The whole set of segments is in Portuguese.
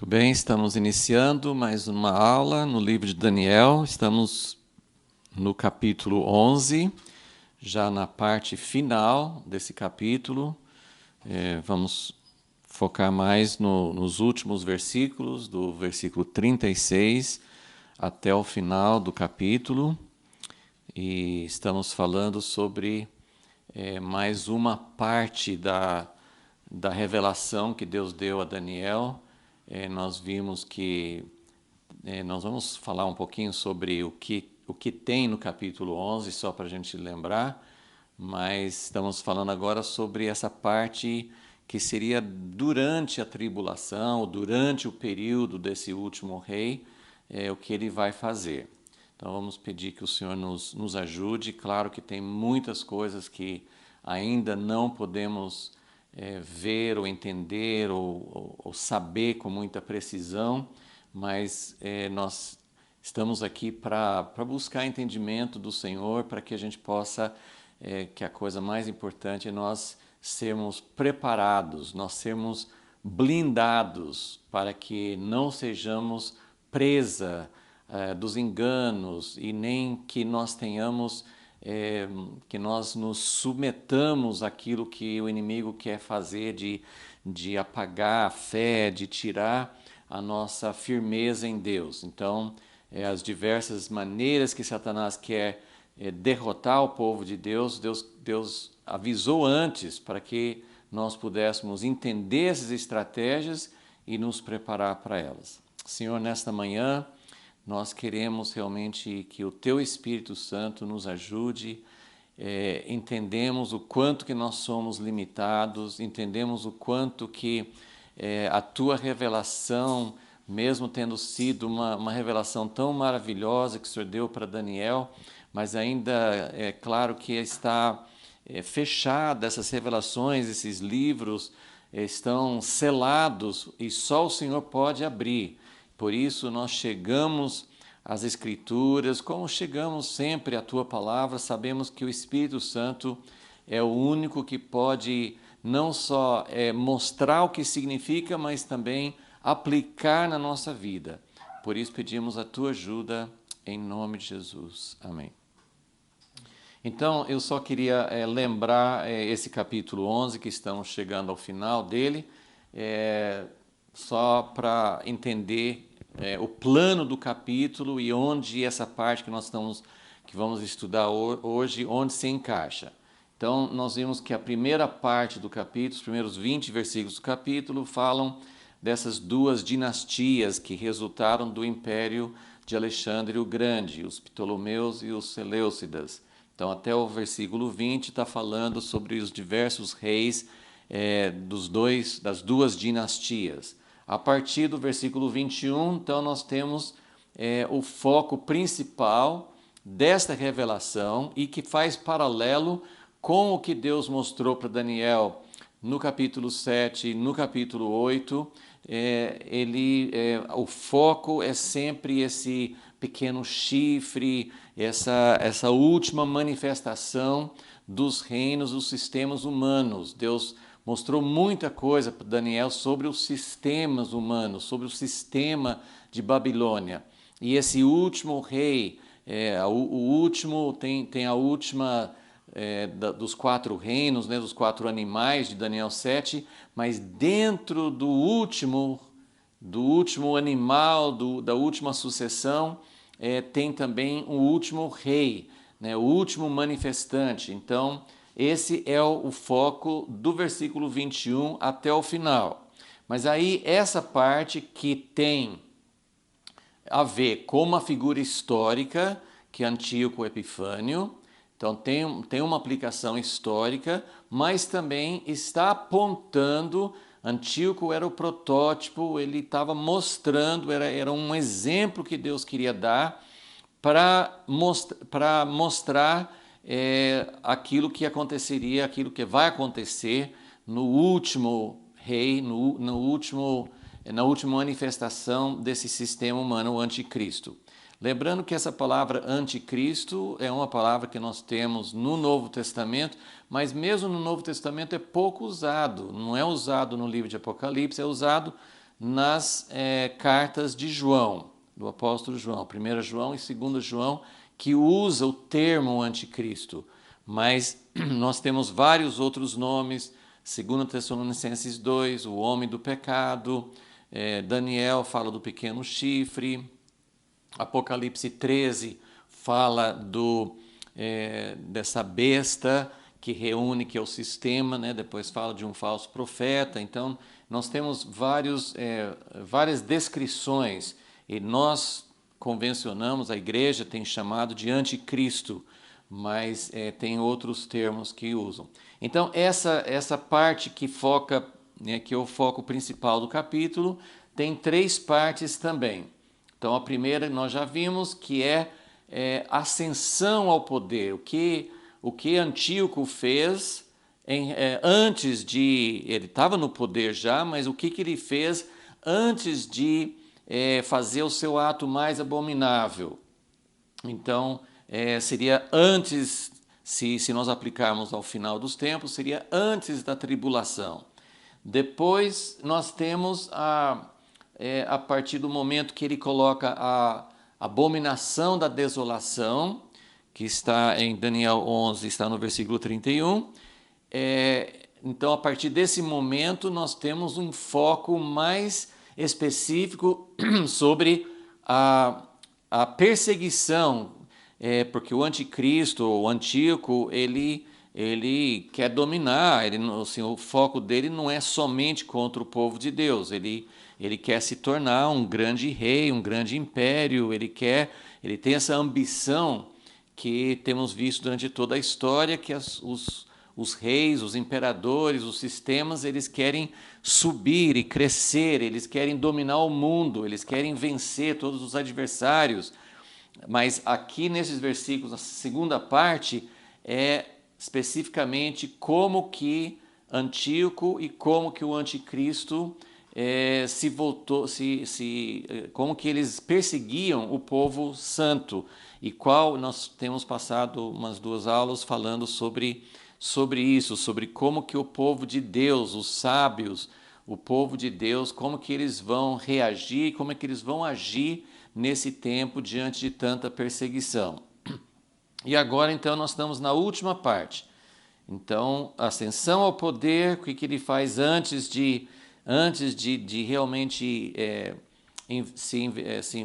Muito bem, estamos iniciando mais uma aula no livro de Daniel. Estamos no capítulo 11, já na parte final desse capítulo. Vamos focar mais nos últimos versículos, do versículo 36 até o final do capítulo. E estamos falando sobre mais uma parte da revelação que Deus deu a Daniel. Nós vimos que nós vamos falar um pouquinho sobre o que tem no capítulo 11, só para a gente lembrar, mas estamos falando agora sobre essa parte que seria durante a tribulação, durante o período desse último rei, o que ele vai fazer. Então vamos pedir que o Senhor nos ajude. Claro que tem muitas coisas que ainda não podemos ver ou entender ou saber com muita precisão, mas nós estamos aqui para buscar entendimento do Senhor, para que a gente possa, que a coisa mais importante é nós sermos preparados, nós sermos blindados para que não sejamos presa dos enganos e nem que nós tenhamos que nós nos submetamos àquilo que o inimigo quer fazer de apagar a fé, de tirar a nossa firmeza em Deus. Então, as diversas maneiras que Satanás quer derrotar o povo de Deus, Deus avisou antes para que nós pudéssemos entender essas estratégias e nos preparar para elas. Senhor, nesta manhã, nós queremos realmente que o Teu Espírito Santo nos ajude. Entendemos o quanto que nós somos limitados, entendemos o quanto que a Tua revelação, mesmo tendo sido uma revelação tão maravilhosa que o Senhor deu para Daniel, mas ainda é claro que está fechada essas revelações, esses livros estão selados e só o Senhor pode abrir. Por isso nós chegamos às Escrituras, como chegamos sempre à Tua Palavra, sabemos que o Espírito Santo é o único que pode não só mostrar o que significa, mas também aplicar na nossa vida. Por isso pedimos a Tua ajuda, em nome de Jesus. Amém. Então, eu só queria lembrar esse capítulo 11, que estamos chegando ao final dele, só para entender o plano do capítulo e onde essa parte que vamos estudar hoje, onde se encaixa. Então, nós vimos que a primeira parte do capítulo, os primeiros 20 versículos do capítulo, falam dessas duas dinastias que resultaram do império de Alexandre o Grande, os Ptolomeus e os Seleucidas. Então, até o versículo 20 está falando sobre os diversos reis das duas dinastias. A partir do versículo 21, então, nós temos o foco principal desta revelação e que faz paralelo com o que Deus mostrou para Daniel no capítulo 7, no capítulo 8. O foco é sempre esse pequeno chifre, essa última manifestação dos reinos, dos sistemas humanos. Deus mostrou muita coisa para Daniel sobre os sistemas humanos, sobre o sistema de Babilônia. E esse último rei, o último tem a última dos quatro reinos, dos quatro animais de Daniel 7, mas dentro do último animal, da última sucessão, tem também o último rei, o último manifestante. Então, esse é o foco do versículo 21 até o final. Mas aí, essa parte que tem a ver com uma figura histórica, que é Antíoco Epifânio. Então, tem uma aplicação histórica, mas também está apontando. Antíoco era o protótipo, ele estava mostrando, era um exemplo que Deus queria dar para mostrar aquilo que aconteceria, aquilo que vai acontecer no último rei, na última manifestação desse sistema humano, o anticristo. Lembrando que essa palavra anticristo é uma palavra que nós temos no Novo Testamento, mas mesmo no Novo Testamento é pouco usado. Não é usado no livro de Apocalipse, é usado nas cartas de João, do apóstolo João, 1 João e 2 João, que usa o termo anticristo. Mas nós temos vários outros nomes, 2 Tessalonicenses 2, o homem do pecado, Daniel fala do pequeno chifre, Apocalipse 13 fala dessa besta que reúne, que é o sistema, né? Depois fala de um falso profeta. Então, nós temos várias descrições, e nós convencionamos, a igreja tem chamado de anticristo, mas tem outros termos que usam. Então, essa parte que foca, né, que é o foco principal do capítulo, tem 3 partes também. Então, a primeira nós já vimos, que é ascensão ao poder, o que Antíoco fez antes de... Ele estava no poder já, mas o que ele fez antes de fazer o seu ato mais abominável. Então, seria antes, se nós aplicarmos ao final dos tempos, seria antes da tribulação. Depois, nós temos a partir do momento que ele coloca a abominação da desolação, que está em Daniel 11, está no versículo 31. Então, a partir desse momento, nós temos um foco mais específico sobre a perseguição, porque o anticristo, o Antíoco, ele quer dominar, assim, o foco dele não é somente contra o povo de Deus, ele quer se tornar um grande rei, um grande império, ele tem essa ambição que temos visto durante toda a história, que os reis, os imperadores, os sistemas, eles querem subir e crescer, eles querem dominar o mundo, eles querem vencer todos os adversários. Mas aqui nesses versículos, a segunda parte, é especificamente como que Antíoco e como que o anticristo como que eles perseguiam o povo santo, e qual nós temos passado umas 2 aulas falando sobre isso, sobre como que o povo de Deus, os sábios, o povo de Deus, como que eles vão reagir, como é que eles vão agir nesse tempo diante de tanta perseguição. E agora, então, nós estamos na última parte. Então, ascensão ao poder, o que ele faz antes de realmente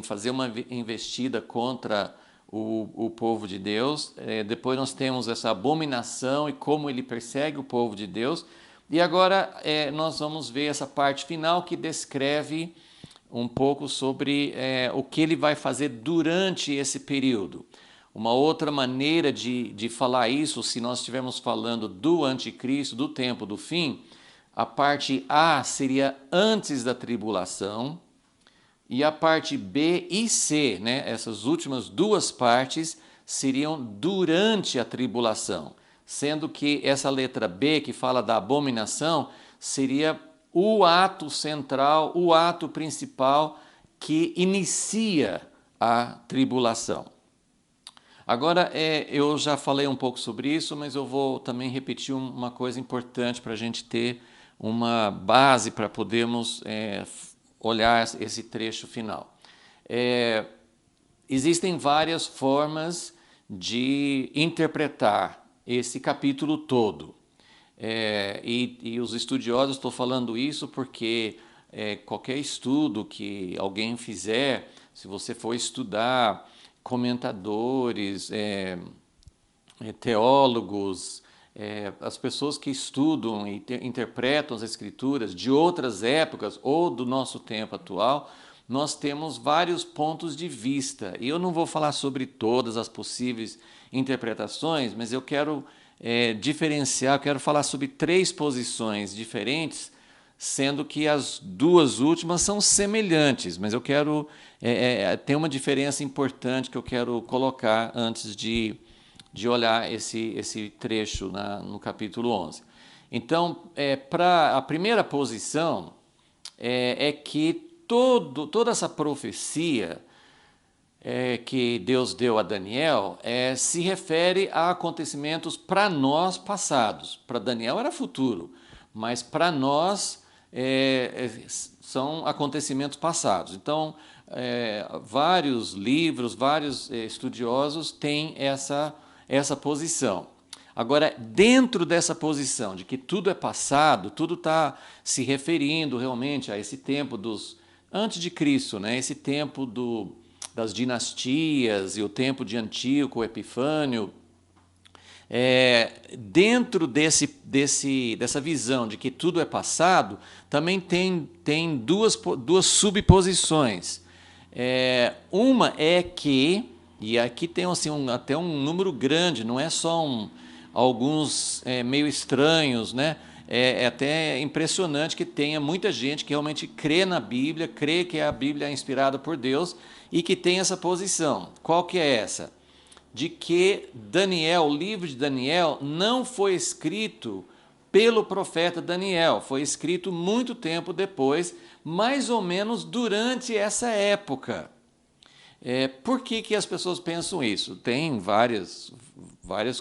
fazer uma investida contra o povo de Deus. Depois nós temos essa abominação e como ele persegue o povo de Deus. E agora nós vamos ver essa parte final que descreve um pouco sobre o que ele vai fazer durante esse período. Uma outra maneira de falar isso, se nós estivermos falando do anticristo, do tempo do fim, a parte A seria antes da tribulação, e a parte B e C, né, essas últimas 2 partes, seriam durante a tribulação, sendo que essa letra B, que fala da abominação, seria o ato central, o ato principal que inicia a tribulação. Agora, eu já falei um pouco sobre isso, mas eu vou também repetir uma coisa importante para a gente ter uma base para podermos olhar esse trecho final. Existem várias formas de interpretar esse capítulo todo. E os estudiosos, estou falando isso porque qualquer estudo que alguém fizer, se você for estudar comentadores, teólogos, as pessoas que estudam e interpretam as escrituras de outras épocas ou do nosso tempo atual, nós temos vários pontos de vista. E eu não vou falar sobre todas as possíveis interpretações, mas eu quero diferenciar, eu quero falar sobre 3 posições diferentes, sendo que as 2 últimas são semelhantes, mas eu quero ter uma diferença importante que eu quero colocar antes de olhar esse trecho no capítulo 11. Então, para a primeira posição, é que toda essa profecia que Deus deu a Daniel se refere a acontecimentos para nós passados. Para Daniel era futuro, mas para nós são acontecimentos passados. Então, vários livros, vários estudiosos têm essa posição. Agora, dentro dessa posição de que tudo é passado, tudo está se referindo realmente a esse tempo antes de Cristo, né? Esse tempo das dinastias e o tempo de Antíoco, Epifânio. Dentro dessa visão de que tudo é passado, também tem duas subposições. Uma é que, e aqui tem assim, até um número grande, não é só alguns meio estranhos, né? É até impressionante que tenha muita gente que realmente crê na Bíblia, crê que a Bíblia é inspirada por Deus e que tem essa posição. Qual que é essa? De que o livro de Daniel não foi escrito pelo profeta Daniel, foi escrito muito tempo depois, mais ou menos durante essa época. Por que as pessoas pensam isso? Tem várias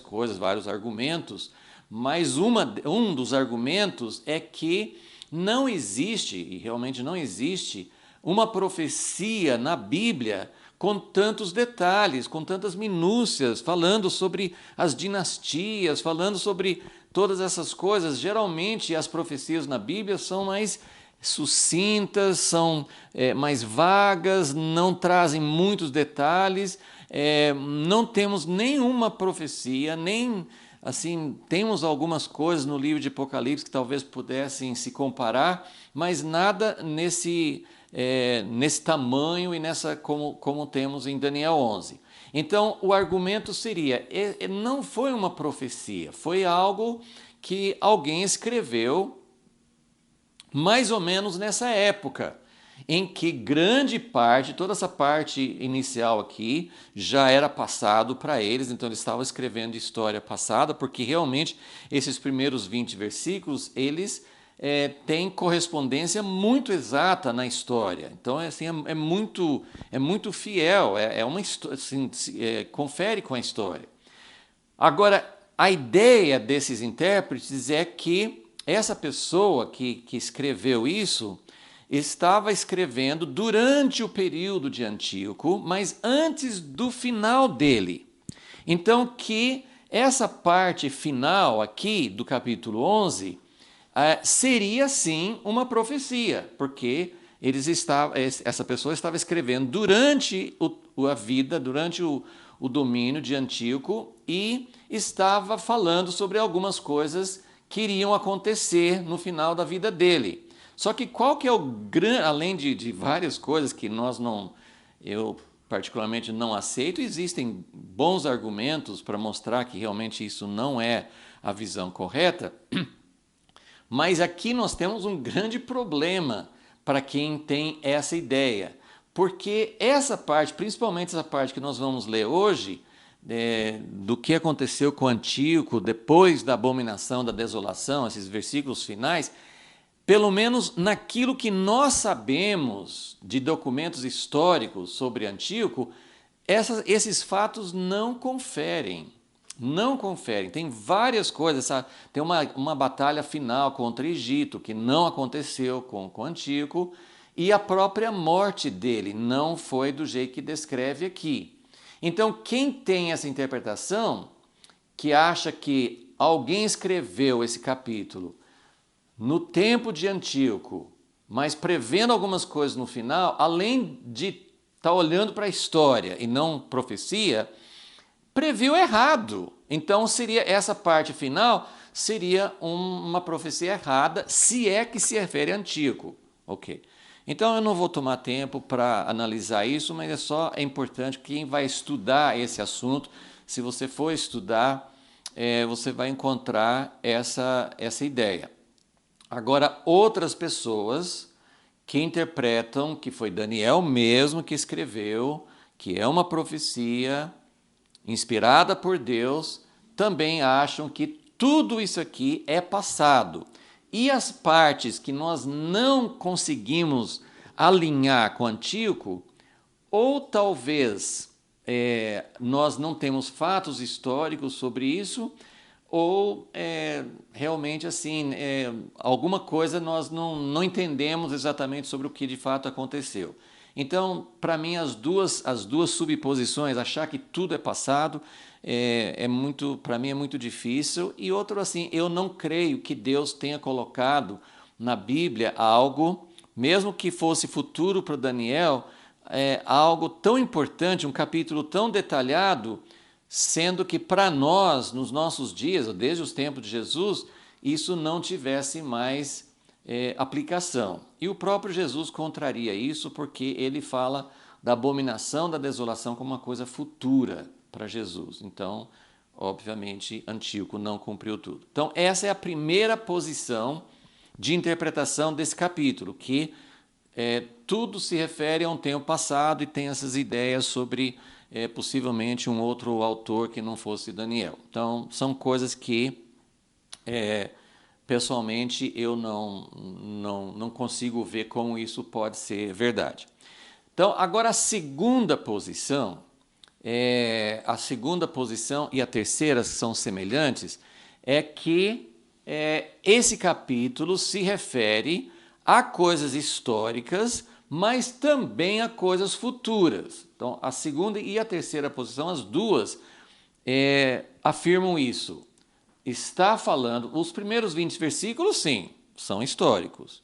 coisas, vários argumentos, mas um dos argumentos é que não existe, e realmente não existe, uma profecia na Bíblia com tantos detalhes, com tantas minúcias, falando sobre as dinastias, falando sobre todas essas coisas. Geralmente as profecias na Bíblia são mais sucintas, são mais vagas, não trazem muitos detalhes, não temos nenhuma profecia, nem assim, temos algumas coisas no livro de Apocalipse que talvez pudessem se comparar, mas nada nesse tamanho e como temos em Daniel 11. Então, o argumento seria, não foi uma profecia, foi algo que alguém escreveu mais ou menos nessa época, em que grande parte, toda essa parte inicial aqui, já era passado para eles, então eles estavam escrevendo história passada, porque realmente esses primeiros 20 versículos, eles têm correspondência muito exata na história. Então, assim, é muito fiel, assim, confere com a história. Agora, a ideia desses intérpretes é que essa pessoa que escreveu isso estava escrevendo durante o período de Antíoco, mas antes do final dele. Então, que essa parte final aqui do capítulo 11 seria sim uma profecia, porque essa pessoa estava escrevendo durante a vida, durante o domínio de Antíoco e estava falando sobre algumas coisas que iriam acontecer no final da vida dele. Só que qual que é além de várias coisas que eu particularmente não aceito, existem bons argumentos para mostrar que realmente isso não é a visão correta, mas aqui nós temos um grande problema para quem tem essa ideia, porque essa parte, principalmente essa parte que nós vamos ler hoje, do que aconteceu com Antíoco depois da abominação da desolação, esses versículos finais, pelo menos naquilo que nós sabemos de documentos históricos sobre Antíoco, esses fatos não conferem. Não conferem. Tem várias coisas. Tem uma batalha final contra o Egito, que não aconteceu com Antíoco, e a própria morte dele não foi do jeito que descreve aqui. Então, quem tem essa interpretação, que acha que alguém escreveu esse capítulo no tempo de Antíoco, mas prevendo algumas coisas no final, além de estar olhando para a história e não profecia, previu errado. Então seria essa parte final seria uma profecia errada, se é que se refere a Antíoco. Ok. Então eu não vou tomar tempo para analisar isso, mas é importante que quem vai estudar esse assunto, se você for estudar, você vai encontrar essa ideia. Agora, outras pessoas que interpretam que foi Daniel mesmo que escreveu, que é uma profecia inspirada por Deus, também acham que tudo isso aqui é passado. E as partes que nós não conseguimos alinhar com Antíoco, ou talvez nós não temos fatos históricos sobre isso, ou realmente assim, alguma coisa nós não entendemos exatamente sobre o que de fato aconteceu. Então, para mim, as duas subposições, achar que tudo é passado, para mim é muito difícil. E outro assim, eu não creio que Deus tenha colocado na Bíblia algo, mesmo que fosse futuro para Daniel, algo tão importante, um capítulo tão detalhado, sendo que para nós, nos nossos dias, desde os tempos de Jesus, isso não tivesse mais aplicação. E o próprio Jesus contraria isso, porque ele fala da abominação da desolação como uma coisa futura para Jesus. Então, obviamente, Antíoco não cumpriu tudo. Então, essa é a primeira posição de interpretação desse capítulo, que tudo se refere a um tempo passado e tem essas ideias sobre possivelmente um outro autor que não fosse Daniel. Então, são coisas que, pessoalmente, eu não consigo ver como isso pode ser verdade. Então, agora a segunda posição e a terceira, que são semelhantes, é que esse capítulo se refere a coisas históricas, mas também a coisas futuras. Então, a segunda e a terceira posição, as duas, afirmam isso. Está falando, os primeiros 20 versículos, sim, são históricos,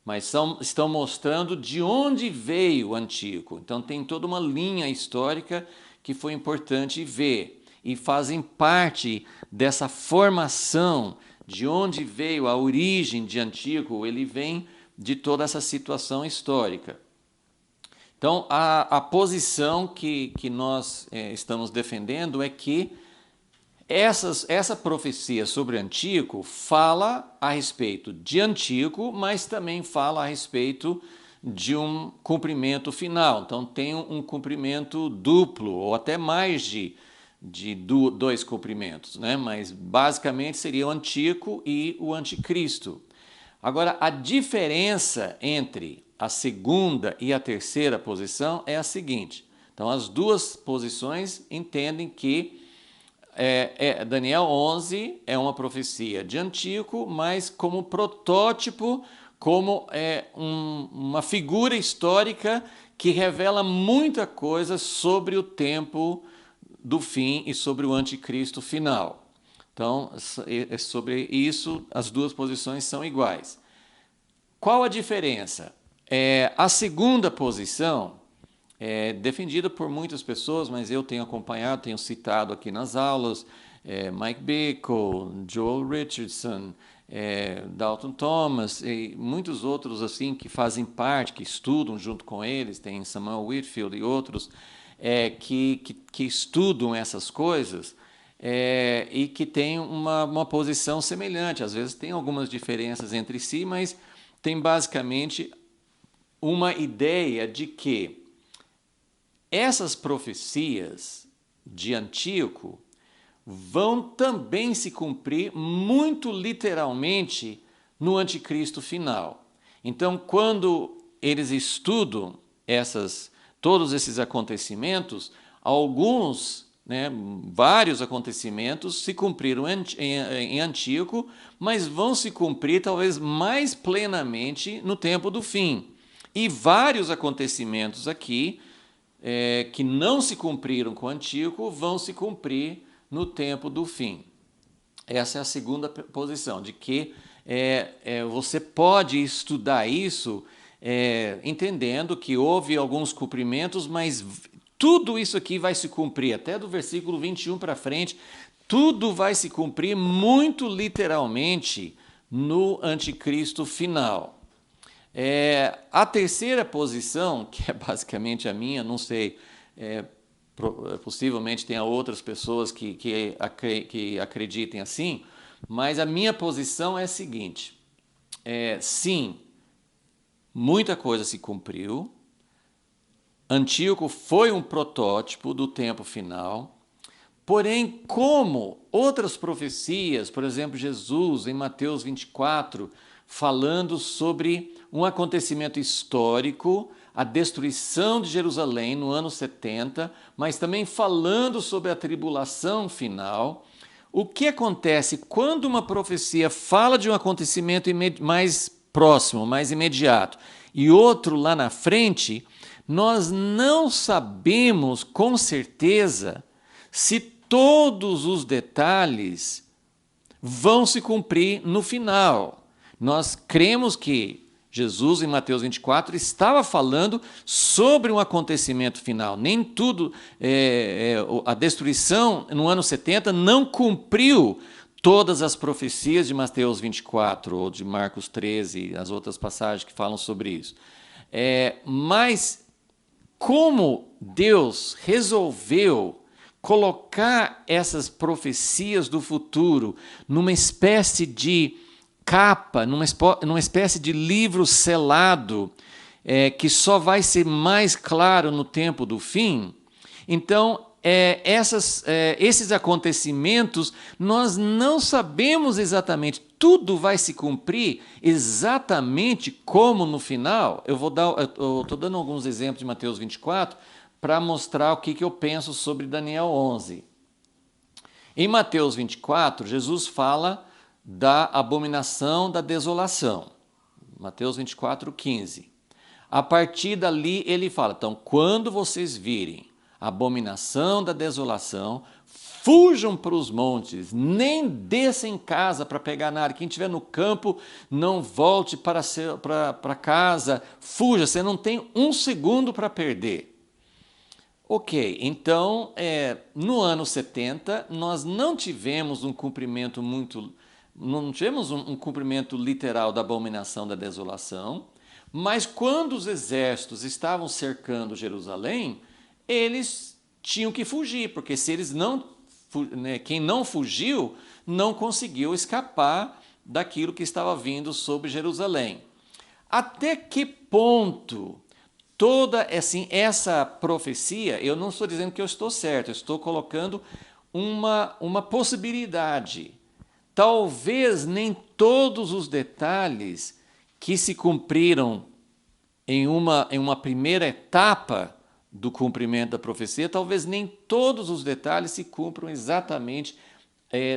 mas estão mostrando de onde veio o Antíoco. Então, tem toda uma linha histórica que foi importante ver e fazem parte dessa formação de onde veio a origem de Antíoco. Ele vem de toda essa situação histórica. Então, a posição que nós estamos defendendo é que essa profecia sobre Antíoco fala a respeito de Antíoco, mas também fala a respeito de um cumprimento final. Então, tem um cumprimento duplo, ou até mais de dois cumprimentos, né? Mas basicamente seria o Antíoco e o Anticristo. Agora, a diferença entre a segunda e a terceira posição é a seguinte. Então, as duas posições entendem que Daniel 11 é uma profecia de Antíoco, mas como protótipo, como uma figura histórica que revela muita coisa sobre o tempo do fim e sobre o anticristo final. Então, sobre isso, as duas posições são iguais. Qual a diferença? A segunda posição é defendida por muitas pessoas, mas eu tenho acompanhado, tenho citado aqui nas aulas, Mike Bickle, Joel Richardson, Dalton Thomas e muitos outros assim que fazem parte, que estudam junto com eles, tem Samuel Whitfield e outros que estudam essas coisas e que têm uma posição semelhante. Às vezes tem algumas diferenças entre si, mas tem basicamente uma ideia de que essas profecias de Antíoco vão também se cumprir muito literalmente no anticristo final. Então, quando eles estudam todos esses acontecimentos, vários acontecimentos se cumpriram em Antíoco, mas vão se cumprir talvez mais plenamente no tempo do fim. E vários acontecimentos aqui que não se cumpriram com Antíoco vão se cumprir no tempo do fim. Essa é a segunda posição, de que você pode estudar isso entendendo que houve alguns cumprimentos, mas tudo isso aqui vai se cumprir, até do versículo 21 para frente, tudo vai se cumprir muito literalmente no anticristo final. A terceira posição, que é basicamente a minha, não sei, possivelmente tenha outras pessoas que acreditem assim, mas a minha posição é a seguinte: sim, muita coisa se cumpriu, Antíoco foi um protótipo do tempo final, porém, como outras profecias, por exemplo, Jesus em Mateus 24, falando sobre um acontecimento histórico, a destruição de Jerusalém no ano 70, mas também falando sobre a tribulação final, O que acontece quando uma profecia fala de um acontecimento mais próximo, mais imediato, e outro lá na frente, nós não sabemos com certeza se todos os detalhes vão se cumprir no final. Nós cremos que Jesus, em Mateus 24, estava falando sobre um acontecimento final. Nem tudo, a destruição no ano 70 não cumpriu todas as profecias de Mateus 24 ou de Marcos 13, as outras passagens que falam sobre isso. Mas como Deus resolveu colocar essas profecias do futuro numa espécie de capa, numa espécie de livro selado, que só vai ser mais claro no tempo do fim, então esses acontecimentos nós não sabemos exatamente, tudo vai se cumprir exatamente como no final. Eu estou dando alguns exemplos de Mateus 24 para mostrar o que eu penso sobre Daniel 11. Em Mateus 24, Jesus fala da abominação da desolação. Mateus 24, 15. A partir dali ele fala, então, quando vocês virem a abominação da desolação, fujam para os montes, nem desçam em casa para pegar nada. Quem estiver no campo, não volte para casa, fuja, você não tem um segundo para perder. Ok, então, no ano 70, nós não tivemos um cumprimento um cumprimento literal da abominação da desolação, mas quando os exércitos estavam cercando Jerusalém, eles tinham que fugir, porque se eles quem não fugiu não conseguiu escapar daquilo que estava vindo sobre Jerusalém. Até que ponto toda essa profecia, eu não estou dizendo que eu estou certo, eu estou colocando uma possibilidade. Talvez nem todos os detalhes que se cumpriram em uma primeira etapa do cumprimento da profecia, talvez nem todos os detalhes se cumpram exatamente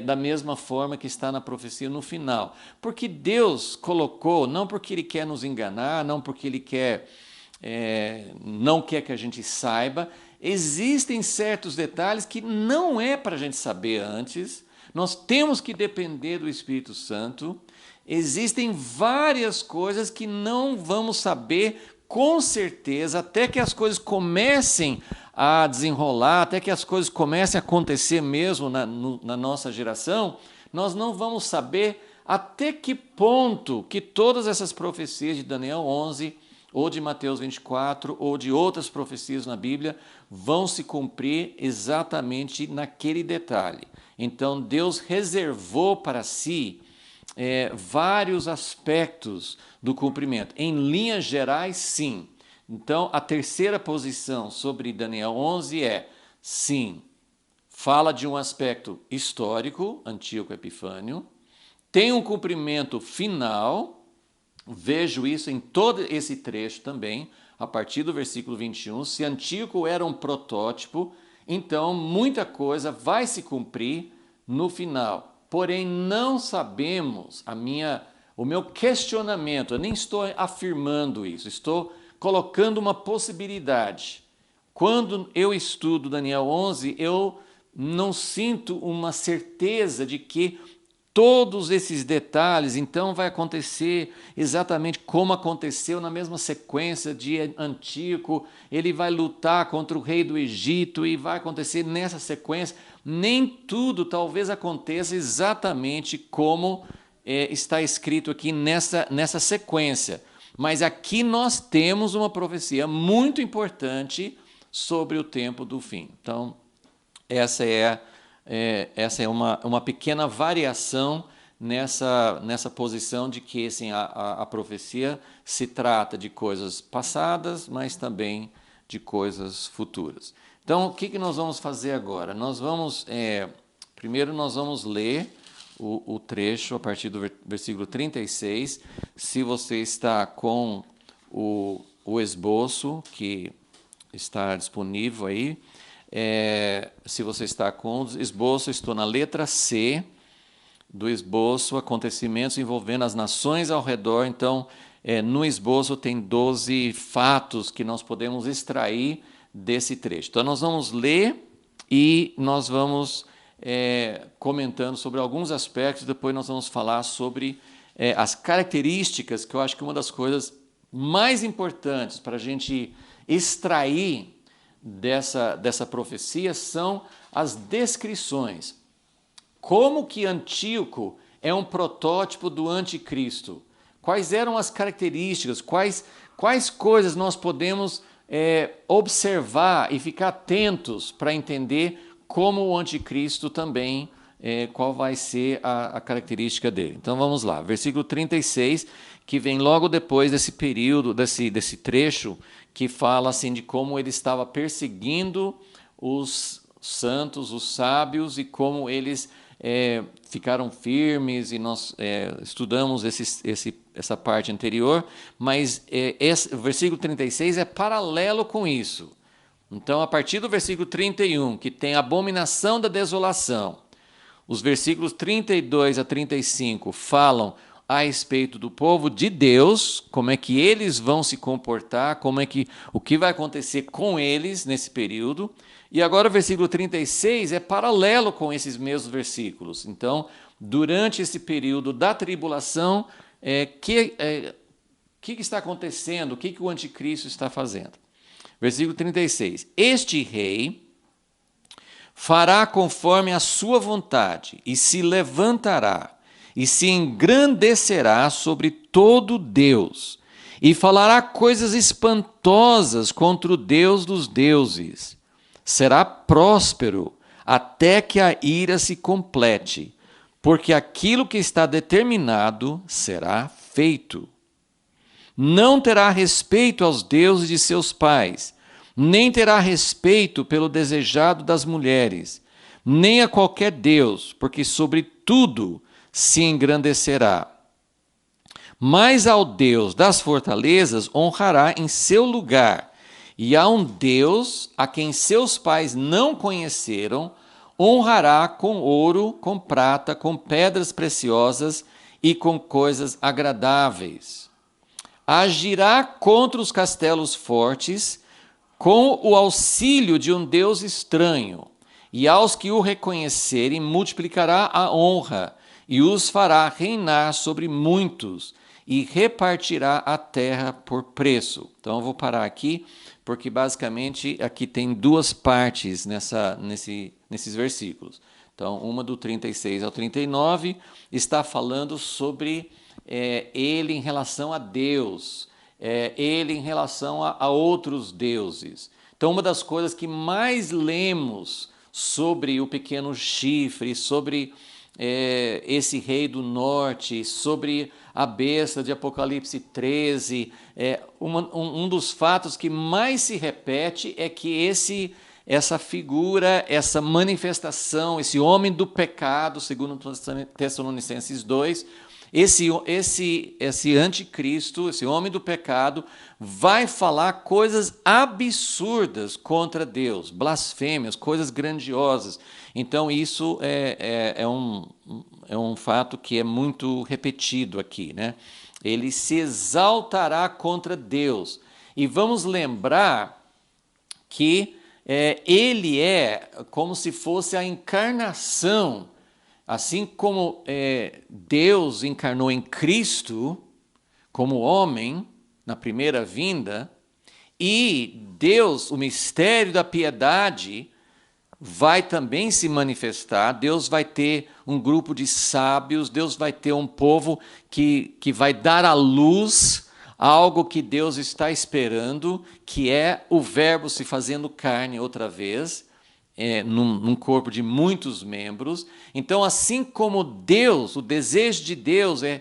da mesma forma que está na profecia no final. Porque Deus colocou, não porque Ele quer nos enganar, não porque Ele não quer que a gente saiba, existem certos detalhes que não é para a gente saber antes, nós temos que depender do Espírito Santo. Existem várias coisas que não vamos saber com certeza, até que as coisas comecem a desenrolar, até que as coisas comecem a acontecer mesmo na nossa geração, nós não vamos saber até que ponto que todas essas profecias de Daniel 11, ou de Mateus 24, ou de outras profecias na Bíblia, vão se cumprir exatamente naquele detalhe. Então, Deus reservou para si vários aspectos do cumprimento. Em linhas gerais, sim. Então, a terceira posição sobre Daniel 11 sim, fala de um aspecto histórico, Antíoco Epifânio, tem um cumprimento final, vejo isso em todo esse trecho também, a partir do versículo 21, se Antíoco era um protótipo, então muita coisa vai se cumprir no final. Porém, não sabemos, o meu questionamento, eu nem estou afirmando isso, estou colocando uma possibilidade. Quando eu estudo Daniel 11, eu não sinto uma certeza de que todos esses detalhes, então, vai acontecer exatamente como aconteceu na mesma sequência de Antíoco, ele vai lutar contra o rei do Egito e vai acontecer nessa sequência. Nem tudo talvez aconteça exatamente como está escrito aqui nessa sequência. Mas aqui nós temos uma profecia muito importante sobre o tempo do fim. Então, essa é uma pequena variação nessa posição de que assim, a profecia se trata de coisas passadas, mas também de coisas futuras. Então, o que nós vamos fazer agora? Primeiro nós vamos ler o trecho a partir do versículo 36. Se você está com o esboço que está disponível aí, Se você está com o esboço, estou na letra C do esboço, acontecimentos envolvendo as nações ao redor. Então, no esboço tem 12 fatos que nós podemos extrair desse trecho. Então, nós vamos ler e nós vamos comentando sobre alguns aspectos, depois nós vamos falar sobre as características, que eu acho que uma das coisas mais importantes para a gente extrair dessa profecia são as descrições. Como que Antíoco é um protótipo do anticristo? Quais eram as características? Quais coisas nós podemos observar e ficar atentos para entender como o anticristo também, qual vai ser a característica dele? Então vamos lá, versículo 36, que vem logo depois desse período, desse trecho, que fala assim de como ele estava perseguindo os santos, os sábios, e como eles ficaram firmes, e nós estudamos essa parte anterior, mas o versículo 36 é paralelo com isso. Então, a partir do versículo 31, que tem a abominação da desolação, os versículos 32 a 35 falam a respeito do povo de Deus, como é que eles vão se comportar, o que vai acontecer com eles nesse período. E agora o versículo 36 é paralelo com esses mesmos versículos. Então, durante esse período da tribulação, que está acontecendo? O que o anticristo está fazendo? Versículo 36. Este rei fará conforme a sua vontade, e se levantará, e se engrandecerá sobre todo Deus, e falará coisas espantosas contra o Deus dos deuses. Será próspero até que a ira se complete, porque aquilo que está determinado será feito. Não terá respeito aos deuses de seus pais, nem terá respeito pelo desejado das mulheres, nem a qualquer deus, porque sobre tudo se engrandecerá. Mas ao Deus das fortalezas honrará em seu lugar, e a um Deus a quem seus pais não conheceram, honrará com ouro, com prata, com pedras preciosas e com coisas agradáveis. Agirá contra os castelos fortes com o auxílio de um Deus estranho, e aos que o reconhecerem multiplicará a honra, e os fará reinar sobre muitos, e repartirá a terra por preço. Então eu vou parar aqui, porque basicamente aqui tem duas partes nesses versículos. Então, uma do 36 ao 39 está falando sobre ele em relação a Deus, ele em relação a outros deuses. Então, uma das coisas que mais lemos sobre o pequeno chifre, sobre esse rei do norte, sobre a besta de Apocalipse 13, um dos fatos que mais se repete é que essa figura, essa manifestação, esse homem do pecado, segundo Tessalonicenses 2, esse anticristo, esse homem do pecado, vai falar coisas absurdas contra Deus, blasfêmias, coisas grandiosas. Então, isso é um fato que é muito repetido aqui, né? Ele se exaltará contra Deus. E vamos lembrar que ele é como se fosse a encarnação. Assim como Deus encarnou em Cristo como homem na primeira vinda, e Deus, o mistério da piedade, vai também se manifestar. Deus vai ter um grupo de sábios, Deus vai ter um povo que vai dar à luz algo que Deus está esperando, que é o Verbo se fazendo carne outra vez, num corpo de muitos membros. Então, assim como Deus, o desejo de Deus é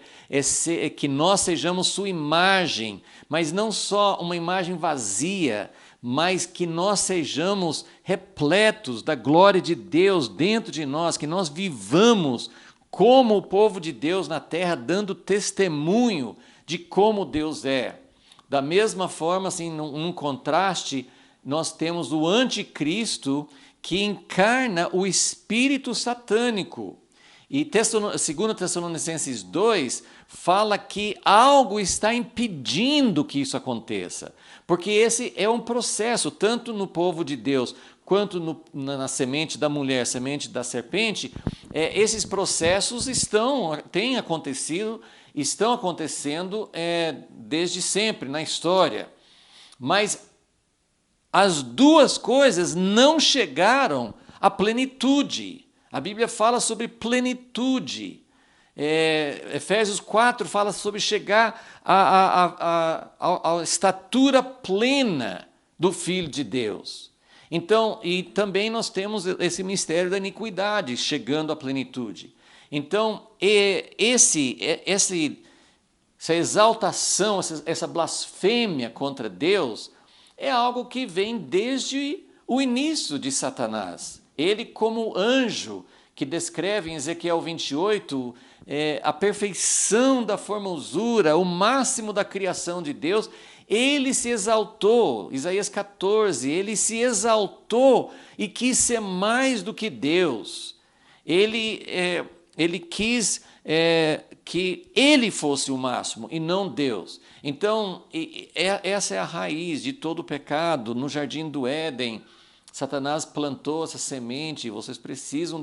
que nós sejamos sua imagem, mas não só uma imagem vazia, mas que nós sejamos repletos da glória de Deus dentro de nós, que nós vivamos como o povo de Deus na terra, dando testemunho de como Deus é. Da mesma forma, assim, num contraste, nós temos o anticristo que encarna o espírito satânico. E 2 Tessalonicenses 2 fala que algo está impedindo que isso aconteça. Porque esse é um processo, tanto no povo de Deus, quanto na semente da mulher, semente da serpente, esses processos têm acontecido, estão acontecendo desde sempre na história. Mas as duas coisas não chegaram à plenitude. A Bíblia fala sobre plenitude. Efésios 4 fala sobre chegar à estatura plena do Filho de Deus. Então, e também nós temos esse mistério da iniquidade chegando à plenitude. Então, essa exaltação, essa blasfêmia contra Deus é algo que vem desde o início de Satanás. Ele, como anjo, que descreve em Ezequiel 28 a perfeição da formosura, o máximo da criação de Deus, ele se exaltou, Isaías 14, ele se exaltou e quis ser mais do que Deus. Ele quis que ele fosse o máximo e não Deus. Então, essa é a raiz de todo o pecado. No jardim do Éden, Satanás plantou essa semente, vocês precisam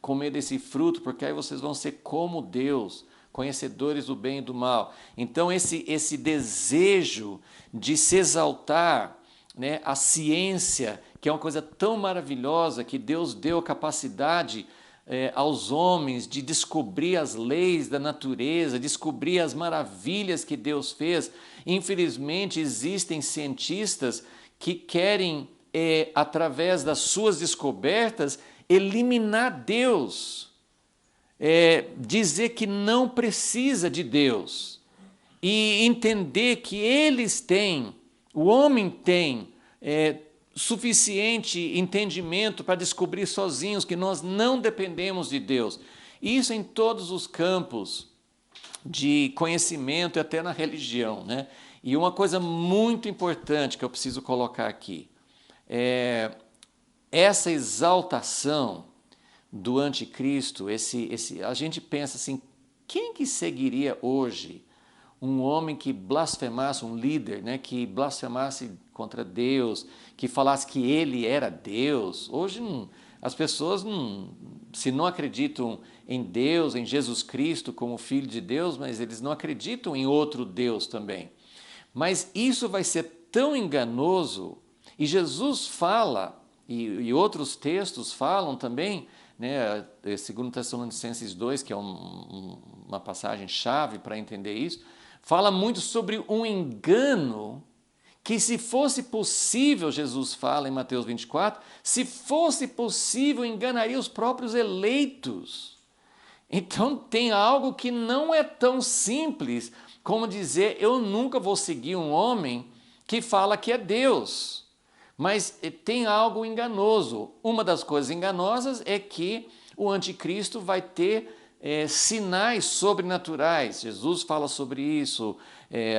comer desse fruto, porque aí vocês vão ser como Deus, conhecedores do bem e do mal. Então, esse desejo de se exaltar, né, a ciência, que é uma coisa tão maravilhosa, que Deus deu a capacidade aos homens de descobrir as leis da natureza, descobrir as maravilhas que Deus fez. Infelizmente, existem cientistas que querem, através das suas descobertas, eliminar Deus, dizer que não precisa de Deus e entender que o homem tem suficiente entendimento para descobrir sozinhos que nós não dependemos de Deus. Isso em todos os campos de conhecimento e até na religião, né? E uma coisa muito importante que eu preciso colocar aqui, essa exaltação do anticristo, a gente pensa assim, quem que seguiria hoje um homem que blasfemasse, um líder, né, que blasfemasse contra Deus, que falasse que ele era Deus? Hoje as pessoas, se não acreditam em Deus, em Jesus Cristo como Filho de Deus, mas eles não acreditam em outro Deus também. Mas isso vai ser tão enganoso, e Jesus fala, e outros textos falam também, né, 2 Tessalonicenses 2, que é uma passagem chave para entender isso, fala muito sobre um engano que, se fosse possível, Jesus fala em Mateus 24, se fosse possível, enganaria os próprios eleitos. Então tem algo que não é tão simples como dizer, eu nunca vou seguir um homem que fala que é Deus. Mas tem algo enganoso. Uma das coisas enganosas é que o anticristo vai ter sinais sobrenaturais. Jesus fala sobre isso,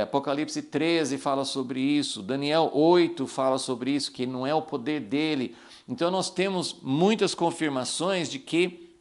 Apocalipse 13 fala sobre isso, Daniel 8 fala sobre isso, que não é o poder dele. Então nós temos muitas confirmações de que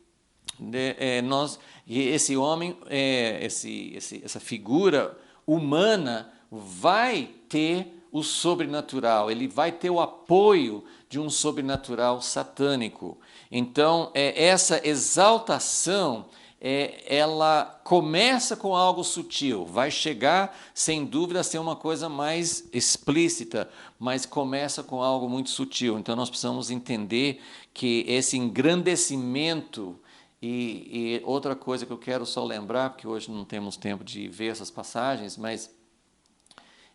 esse homem, essa figura humana vai ter o sobrenatural, ele vai ter o apoio de um sobrenatural satânico. Então, essa exaltação, ela começa com algo sutil, vai chegar, sem dúvida, a ser uma coisa mais explícita, mas começa com algo muito sutil. Então, nós precisamos entender que esse engrandecimento, e outra coisa que eu quero só lembrar, porque hoje não temos tempo de ver essas passagens, mas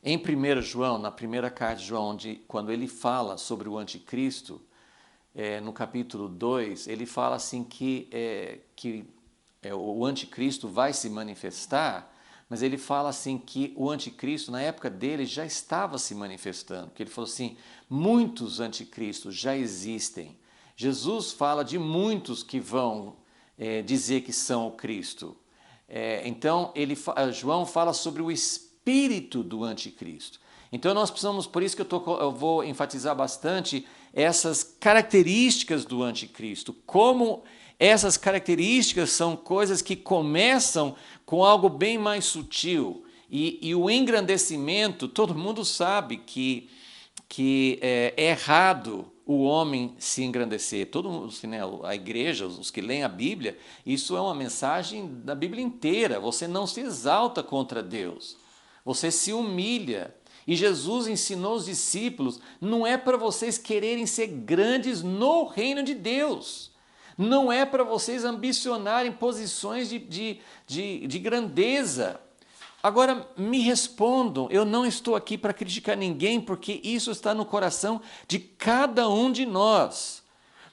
em 1 João, na primeira carta de João, quando ele fala sobre o anticristo, no capítulo 2, ele fala assim que o anticristo vai se manifestar, mas ele fala assim que o anticristo, na época dele, já estava se manifestando. Que ele falou assim, muitos anticristos já existem. Jesus fala de muitos que vão dizer que são o Cristo. Então, João fala sobre o espírito do anticristo. Então nós precisamos, por isso que eu vou enfatizar bastante essas características do anticristo, como essas características são coisas que começam com algo bem mais sutil. E o engrandecimento, todo mundo sabe que é errado o homem se engrandecer. Todo mundo, né, a igreja, os que leem a Bíblia, isso é uma mensagem da Bíblia inteira. Você não se exalta contra Deus, você se humilha. E Jesus ensinou os discípulos, não é para vocês quererem ser grandes no reino de Deus. Não é para vocês ambicionarem posições de grandeza. Agora, me respondam, eu não estou aqui para criticar ninguém, porque isso está no coração de cada um de nós.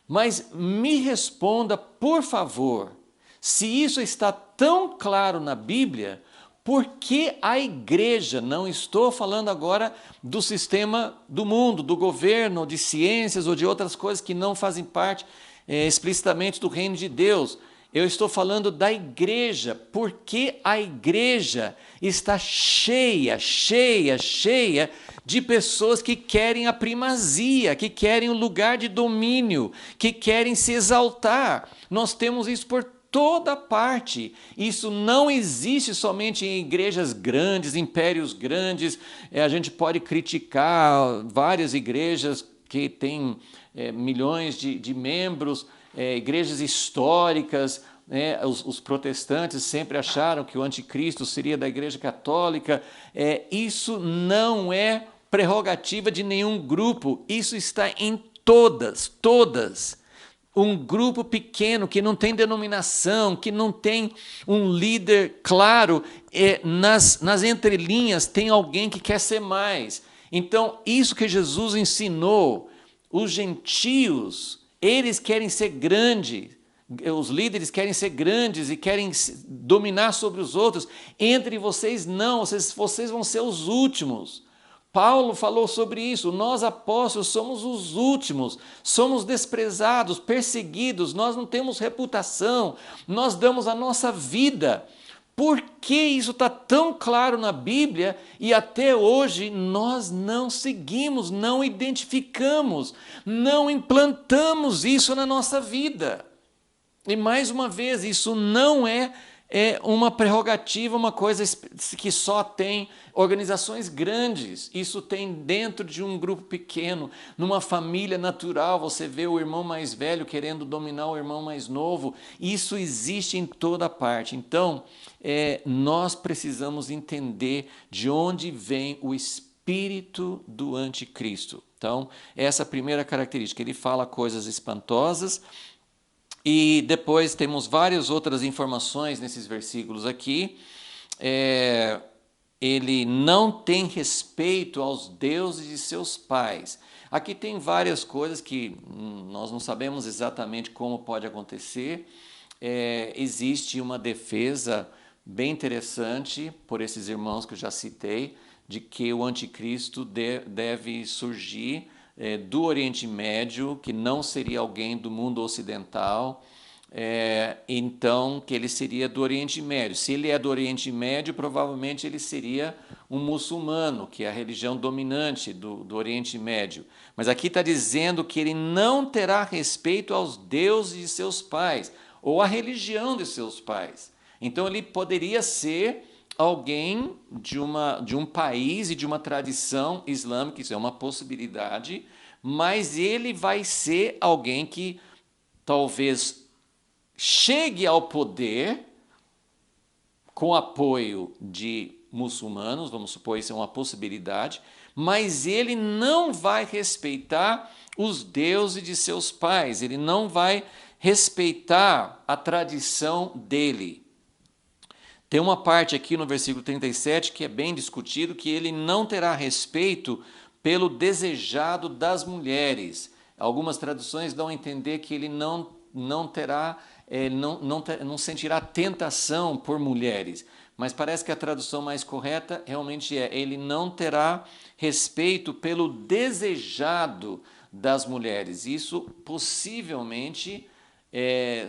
Mas me responda, por favor, se isso está tão claro na Bíblia, por que a igreja, não estou falando agora do sistema do mundo, do governo, de ciências ou de outras coisas que não fazem parte explicitamente do reino de Deus, eu estou falando da igreja, porque a igreja está cheia de pessoas que querem a primazia, que querem o lugar de domínio, que querem se exaltar. Nós temos isso por toda parte. Isso não existe somente em igrejas grandes, impérios grandes. A gente pode criticar várias igrejas que têm milhões de membros, igrejas históricas. Os protestantes sempre acharam que o anticristo seria da igreja católica. Isso não é prerrogativa de nenhum grupo, isso está em todas. Um grupo pequeno que não tem denominação, que não tem um líder claro, nas entrelinhas tem alguém que quer ser mais. Então, isso que Jesus ensinou, os gentios, eles querem ser grandes, os líderes querem ser grandes e querem dominar sobre os outros. Entre vocês não, vocês vão ser os últimos. Paulo falou sobre isso, nós apóstolos somos os últimos, somos desprezados, perseguidos, nós não temos reputação, nós damos a nossa vida. Por que isso está tão claro na Bíblia e até hoje nós não seguimos, não identificamos, não implantamos isso na nossa vida? E mais uma vez, isso não é uma prerrogativa, uma coisa que só tem organizações grandes. Isso tem dentro de um grupo pequeno, numa família natural. Você vê o irmão mais velho querendo dominar o irmão mais novo. Isso existe em toda parte. Então, nós precisamos entender de onde vem o espírito do anticristo. Então, essa é a primeira característica. Ele fala coisas espantosas. E depois temos várias outras informações nesses versículos aqui. Ele não tem respeito aos deuses de seus pais. Aqui tem várias coisas que nós não sabemos exatamente como pode acontecer. Existe uma defesa bem interessante por esses irmãos que eu já citei, de que o anticristo deve surgir do Oriente Médio, que não seria alguém do mundo ocidental, então que ele seria do Oriente Médio. Se ele é do Oriente Médio, provavelmente ele seria um muçulmano, que é a religião dominante do Oriente Médio. Mas aqui está dizendo que ele não terá respeito aos deuses de seus pais, ou à religião de seus pais. Então ele poderia ser alguém de um país e de uma tradição islâmica, isso é uma possibilidade, mas ele vai ser alguém que talvez chegue ao poder com apoio de muçulmanos, vamos supor, isso é uma possibilidade, mas ele não vai respeitar os deuses de seus pais, ele não vai respeitar a tradição dele. Tem uma parte aqui no versículo 37 que é bem discutido, que ele não terá respeito pelo desejado das mulheres. Algumas traduções dão a entender que ele não sentirá tentação por mulheres. Mas parece que a tradução mais correta realmente ele não terá respeito pelo desejado das mulheres. Isso possivelmente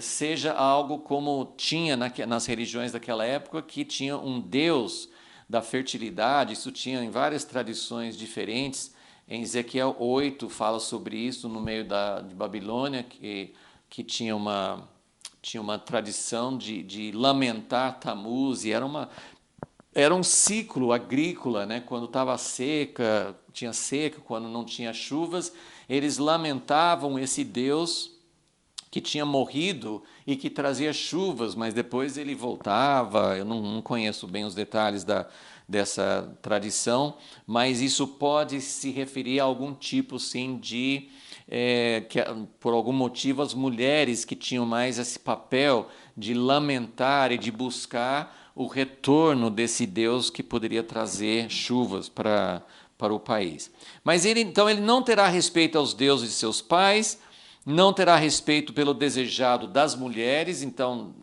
seja algo como tinha nas religiões daquela época, que tinha um deus da fertilidade, isso tinha em várias tradições diferentes. Em Ezequiel 8 fala sobre isso no meio de Babilônia, que tinha uma tradição de lamentar Tamuz, e era um ciclo agrícola, né? Quando estava seca, tinha seca, quando não tinha chuvas, eles lamentavam esse Deus que tinha morrido e que trazia chuvas, mas depois ele voltava. Eu não conheço bem os detalhes dessa tradição, mas isso pode se referir a algum tipo, sim, que por algum motivo as mulheres que tinham mais esse papel de lamentar e de buscar o retorno desse Deus que poderia trazer chuvas para o país. Mas então ele não terá respeito aos deuses de seus pais, não terá respeito pelo desejado das mulheres. Então,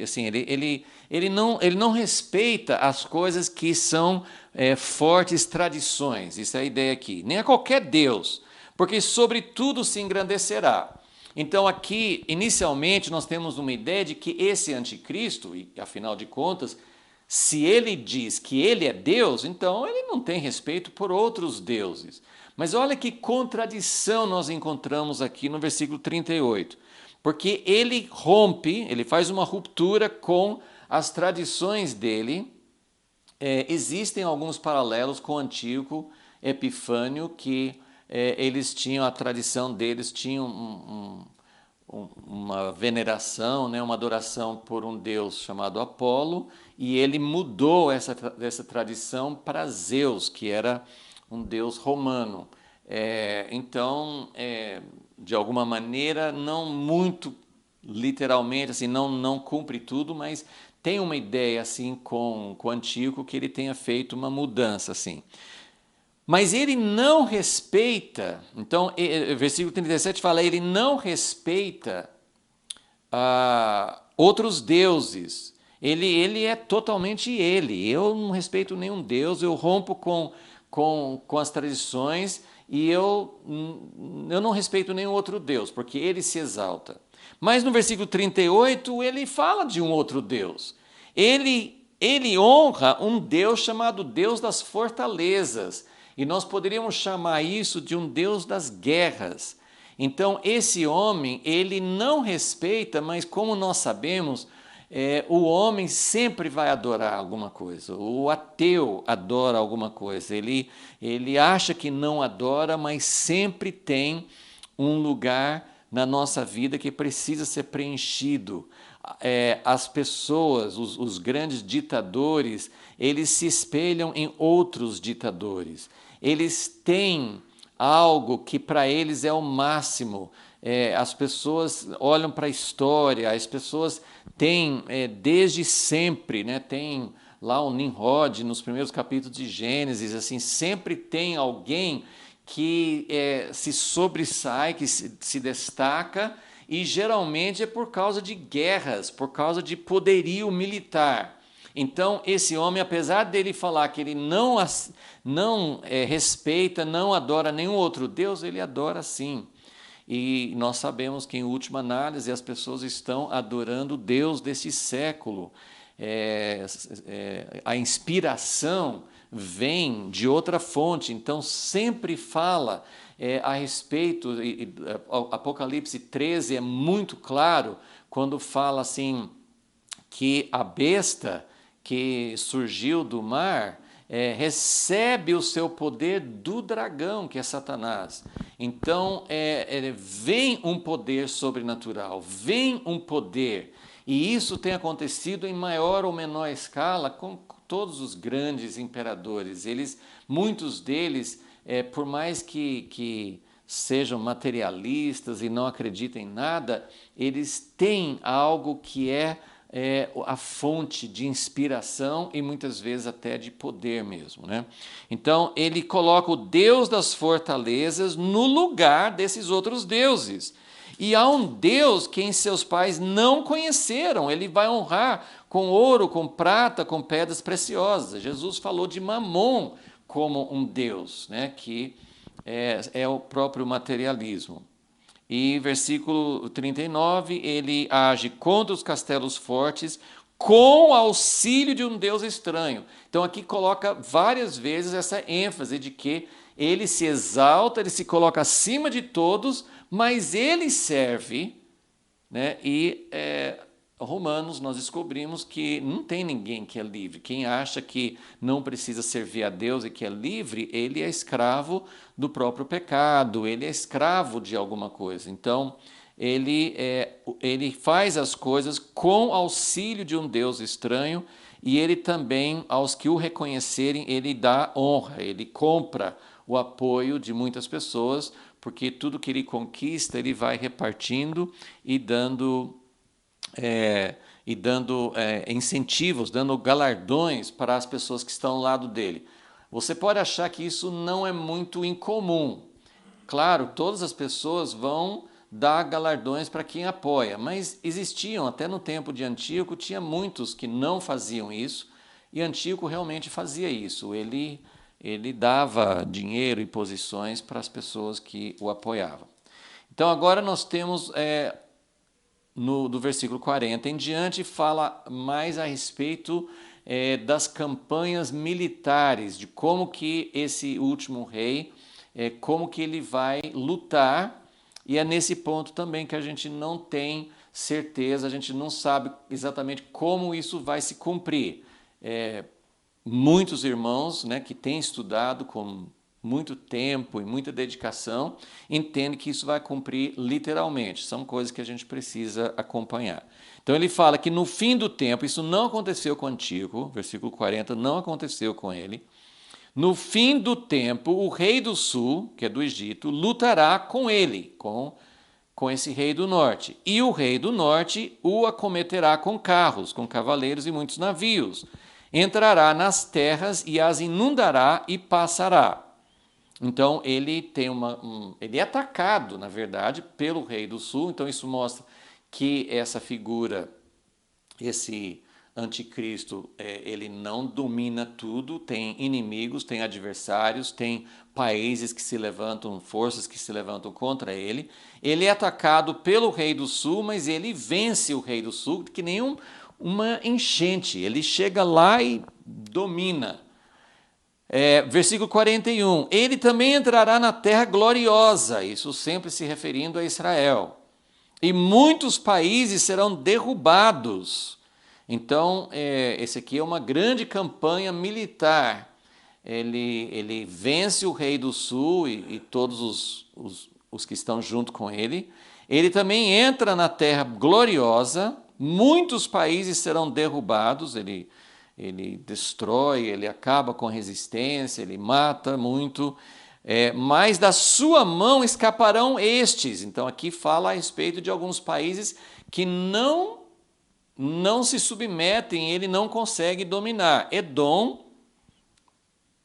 assim, ele não respeita as coisas que são fortes tradições. Isso é a ideia aqui. Nem a qualquer Deus, porque sobre tudo se engrandecerá. Então, aqui, inicialmente, nós temos uma ideia de que esse anticristo, e afinal de contas, se ele diz que ele é Deus, então ele não tem respeito por outros deuses. Mas olha que contradição nós encontramos aqui no versículo 38. Porque ele rompe, ele faz uma ruptura com as tradições dele. Existem alguns paralelos com o Antíoco Epifânio, que eles tinham, a tradição deles tinham uma veneração, né, uma adoração por um deus chamado Apolo, e ele mudou essa tradição para Zeus, que era um deus romano. Então, de alguma maneira, não muito literalmente, assim, não cumpre tudo, mas tem uma ideia assim com o Antíoco que ele tenha feito uma mudança assim. Mas ele não respeita, então, versículo 37 fala, ele não respeita outros deuses. Ele é totalmente ele. Eu não respeito nenhum deus, eu rompo com as tradições e eu não respeito nenhum outro deus, porque ele se exalta. Mas no versículo 38 ele fala de um outro deus. Ele honra um Deus chamado Deus das fortalezas. E nós poderíamos chamar isso de um Deus das guerras. Então, esse homem, ele não respeita, mas como nós sabemos, o homem sempre vai adorar alguma coisa. O ateu adora alguma coisa. Ele acha que não adora, mas sempre tem um lugar na nossa vida que precisa ser preenchido. As pessoas, os grandes ditadores, eles se espelham em outros ditadores. Eles têm algo que para eles é o máximo. As pessoas olham para a história, as pessoas têm desde sempre, né, tem lá o Nimrod nos primeiros capítulos de Gênesis, assim, sempre tem alguém que se sobressai, que se destaca, e geralmente é por causa de guerras, por causa de poderio militar. Então, esse homem, apesar dele falar que ele não respeita, não adora nenhum outro Deus, ele adora sim. E nós sabemos que, em última análise, as pessoas estão adorando o Deus desse século. A inspiração vem de outra fonte, então sempre fala a respeito. Apocalipse 13 é muito claro quando fala assim que a besta que surgiu do mar recebe o seu poder do dragão, que é Satanás. Então, vem um poder sobrenatural, vem um poder. E isso tem acontecido em maior ou menor escala com todos os grandes imperadores. Muitos deles, por mais que sejam materialistas e não acreditem em nada, eles têm algo que é a fonte de inspiração e muitas vezes até de poder mesmo, né? Então ele coloca o Deus das fortalezas no lugar desses outros deuses. E há um Deus que seus pais não conheceram, ele vai honrar com ouro, com prata, com pedras preciosas. Jesus falou de Mamon como um Deus, né? Que é o próprio materialismo. E versículo 39, ele age contra os castelos fortes, com auxílio de um Deus estranho. Então aqui coloca várias vezes essa ênfase de que ele se exalta, ele se coloca acima de todos, mas ele serve, né? E Romanos nós descobrimos que não tem ninguém que é livre. Quem acha que não precisa servir a Deus e que é livre, ele é escravo do próprio pecado, ele é escravo de alguma coisa. Então, ele faz as coisas com auxílio de um Deus estranho e ele também, aos que o reconhecerem, ele dá honra, ele compra o apoio de muitas pessoas, porque tudo que ele conquista, ele vai repartindo e dando incentivos, dando galardões para as pessoas que estão ao lado dele. Você pode achar que isso não é muito incomum. Claro, todas as pessoas vão dar galardões para quem apoia, mas existiam, até no tempo de Antíoco, tinha muitos que não faziam isso, e Antíoco realmente fazia isso. Ele dava dinheiro e posições para as pessoas que o apoiavam. Então agora nós temos, do versículo 40 em diante, fala mais a respeito das campanhas militares, de como que esse último rei, como que ele vai lutar, e é nesse ponto também que a gente não tem certeza, a gente não sabe exatamente como isso vai se cumprir. Muitos irmãos, né, que têm estudado com muito tempo e muita dedicação, entendem que isso vai cumprir literalmente. São coisas que a gente precisa acompanhar. Então ele fala que no fim do tempo, isso não aconteceu com Antíoco, versículo 40, não aconteceu com ele. No fim do tempo, o rei do sul, que é do Egito, lutará com ele, com esse rei do norte. E o rei do norte o acometerá com carros, com cavaleiros e muitos navios. Entrará nas terras e as inundará e passará. Então ele ele é atacado, na verdade, pelo rei do sul. Então isso mostra que essa figura, esse anticristo, ele não domina tudo, tem inimigos, tem adversários, tem países que se levantam, forças que se levantam contra ele. Ele é atacado pelo rei do sul, mas ele vence o rei do sul que nem uma enchente. Ele chega lá e domina. Versículo 41, ele também entrará na terra gloriosa, isso sempre se referindo a Israel, e muitos países serão derrubados. Então, esse aqui é uma grande campanha militar. Ele vence o rei do sul e todos os que estão junto com ele. Ele também entra na terra gloriosa, muitos países serão derrubados, ele destrói, ele acaba com a resistência, ele mata muito, mas da sua mão escaparão estes. Então aqui fala a respeito de alguns países que não se submetem, ele não consegue dominar. Edom,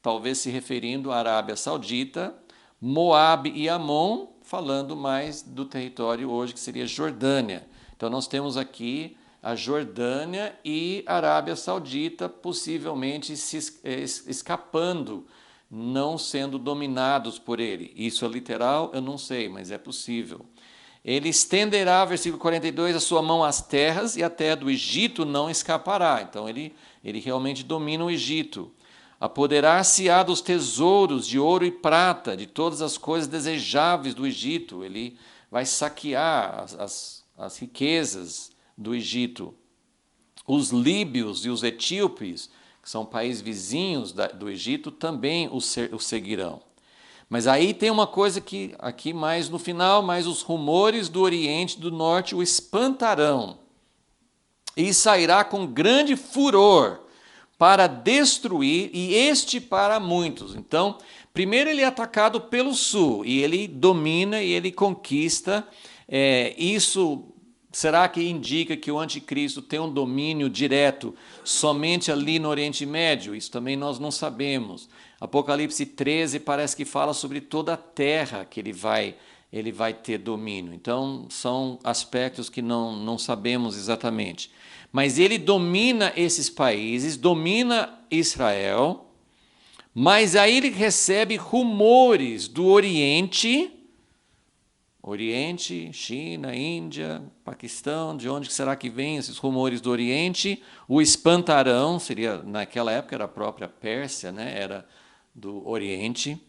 talvez se referindo à Arábia Saudita, Moabe e Amon, falando mais do território hoje que seria Jordânia. Então nós temos aqui a Jordânia e a Arábia Saudita possivelmente escapando, não sendo dominados por ele. Isso é literal? Eu não sei, mas é possível. Ele estenderá, versículo 42, a sua mão às terras e a terra do Egito não escapará. Então ele realmente domina o Egito. Apoderar-se-á dos tesouros de ouro e prata, de todas as coisas desejáveis do Egito. Ele vai saquear as riquezas do Egito. Os líbios e os etíopes, que são países vizinhos do Egito, também o seguirão. Mas aí tem uma coisa que aqui mais no final, mas os rumores do Oriente e do Norte o espantarão, e sairá com grande furor para destruir e extirpar muitos. Então, primeiro ele é atacado pelo sul, e ele domina e ele conquista. Isso será que indica que o anticristo tem um domínio direto somente ali no Oriente Médio? Isso também nós não sabemos. Apocalipse 13 parece que fala sobre toda a terra que ele vai ter domínio. Então, são aspectos que não sabemos exatamente. Mas ele domina esses países, domina Israel, mas aí ele recebe rumores do Oriente Oriente, China, Índia, Paquistão, de onde será que vêm esses rumores do Oriente? O espantarão, seria, naquela época era a própria Pérsia, né? Era do Oriente,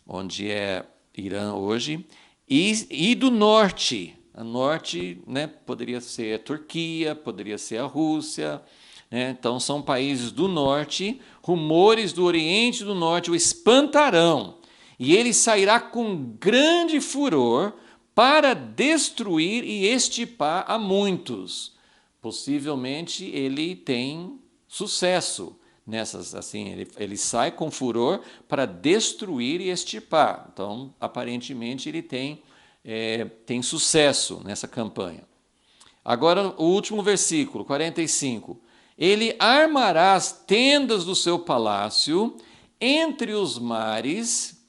onde é Irã hoje, e do Norte. A Norte, né, poderia ser a Turquia, poderia ser a Rússia, né? Então são países do Norte, rumores do Oriente e do Norte o espantarão, e ele sairá com grande furor para destruir e extirpar a muitos. Possivelmente ele tem sucesso nessas, assim, ele sai com furor para destruir e extirpar. Então, aparentemente, ele tem sucesso nessa campanha. Agora, o último versículo, 45. Ele armará as tendas do seu palácio entre os mares,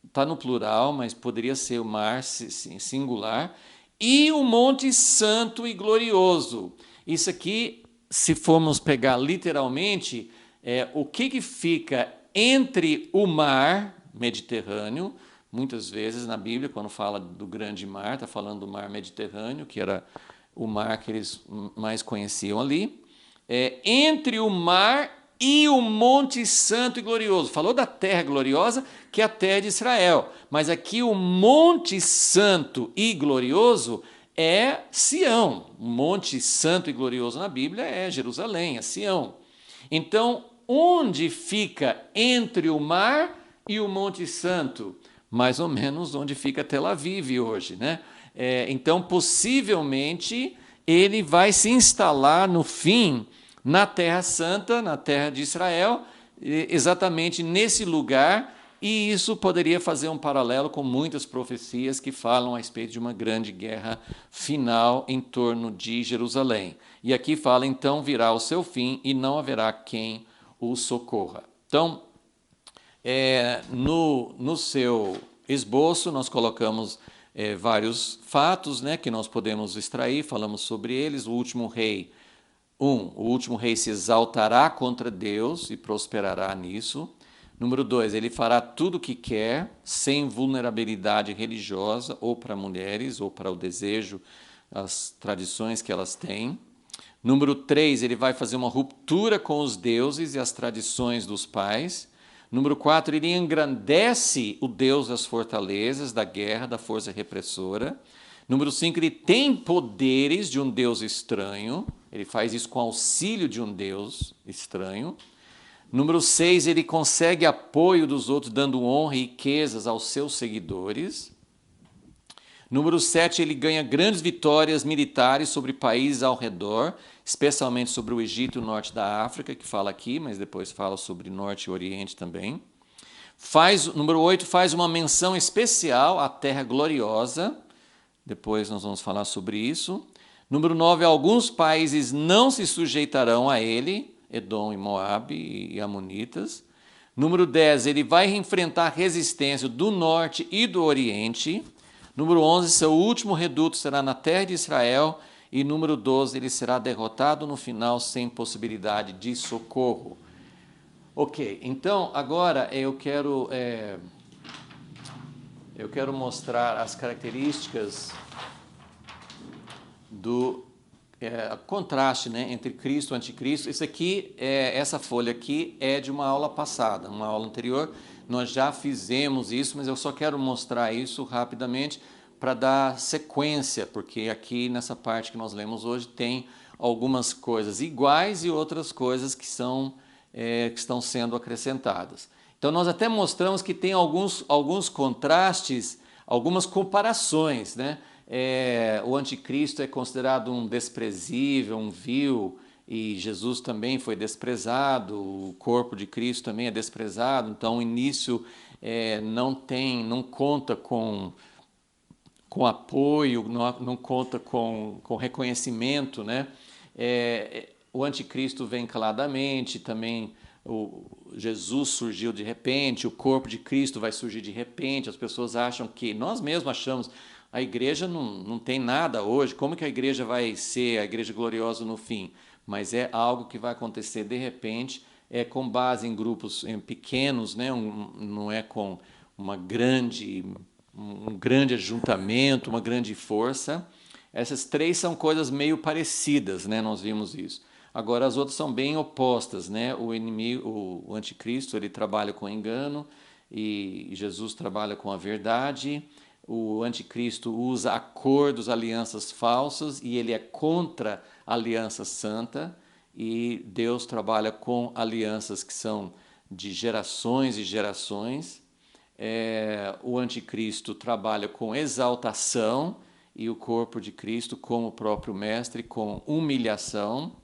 está no plural, mas poderia ser o mar singular, e o monte santo e glorioso. Isso aqui, se formos pegar literalmente, o que fica entre o mar Mediterrâneo. Muitas vezes na Bíblia, quando fala do grande mar, está falando do mar Mediterrâneo, que era o mar que eles mais conheciam ali. Entre o mar e o Monte Santo e Glorioso. Falou da terra gloriosa, que é a terra de Israel. Mas aqui o Monte Santo e Glorioso é Sião. O Monte Santo e Glorioso na Bíblia é Jerusalém, é Sião. Então, onde fica entre o mar e o Monte Santo? Mais ou menos onde fica Tel Aviv hoje, né? Então, possivelmente, ele vai se instalar no fim na Terra Santa, na Terra de Israel, exatamente nesse lugar, e isso poderia fazer um paralelo com muitas profecias que falam a respeito de uma grande guerra final em torno de Jerusalém. E aqui fala, então virá o seu fim e não haverá quem o socorra. Então, no seu esboço, nós colocamos vários fatos, né, que nós podemos extrair, falamos sobre eles. O último rei se exaltará contra Deus e prosperará nisso. Número 2, ele fará tudo o que quer, sem vulnerabilidade religiosa, ou para mulheres, ou para o desejo, as tradições que elas têm. Número 3, ele vai fazer uma ruptura com os deuses e as tradições dos pais. Número 4, ele engrandece o Deus das fortalezas, da guerra, da força repressora. Número 5, ele tem poderes de um Deus estranho. Ele faz isso com auxílio de um Deus estranho. Número 6, ele consegue apoio dos outros, dando honra e riquezas aos seus seguidores. Número 7, ele ganha grandes vitórias militares sobre países ao redor, especialmente sobre o Egito e o norte da África, que fala aqui, mas depois fala sobre Norte e Oriente também. Número 8, faz uma menção especial à Terra Gloriosa. Depois nós vamos falar sobre isso. Número 9, alguns países não se sujeitarão a ele, Edom e Moabe e Amonitas. Número 10, ele vai enfrentar resistência do norte e do oriente. Número 11, seu último reduto será na terra de Israel. E número 12, ele será derrotado no final sem possibilidade de socorro. Ok, então agora eu quero mostrar as características do contraste, né, entre Cristo e Anticristo. Essa folha aqui é de uma aula passada, uma aula anterior. Nós já fizemos isso, mas eu só quero mostrar isso rapidamente para dar sequência, porque aqui nessa parte que nós lemos hoje tem algumas coisas iguais e outras coisas que estão sendo acrescentadas. Então nós até mostramos que tem alguns contrastes, algumas comparações, né? O anticristo é considerado um desprezível, um vil, e Jesus também foi desprezado, o corpo de Cristo também é desprezado, então o início não conta com apoio, não conta com reconhecimento, né? O anticristo vem caladamente, também Jesus surgiu de repente, o corpo de Cristo vai surgir de repente, as pessoas acham que, nós mesmos achamos, a igreja não tem nada hoje, como que a igreja vai ser a igreja gloriosa no fim? Mas é algo que vai acontecer de repente, com base em grupos pequenos, né? Não é com uma grande um grande ajuntamento, uma grande força. Essas três são coisas meio parecidas, né? Nós vimos isso. Agora as outras são bem opostas, né? O inimigo, o anticristo, ele trabalha com engano e Jesus trabalha com a verdade. O anticristo usa acordos, alianças falsas e ele é contra a aliança santa. E Deus trabalha com alianças que são de gerações e gerações. O anticristo trabalha com exaltação e o corpo de Cristo como o próprio mestre, com humilhação.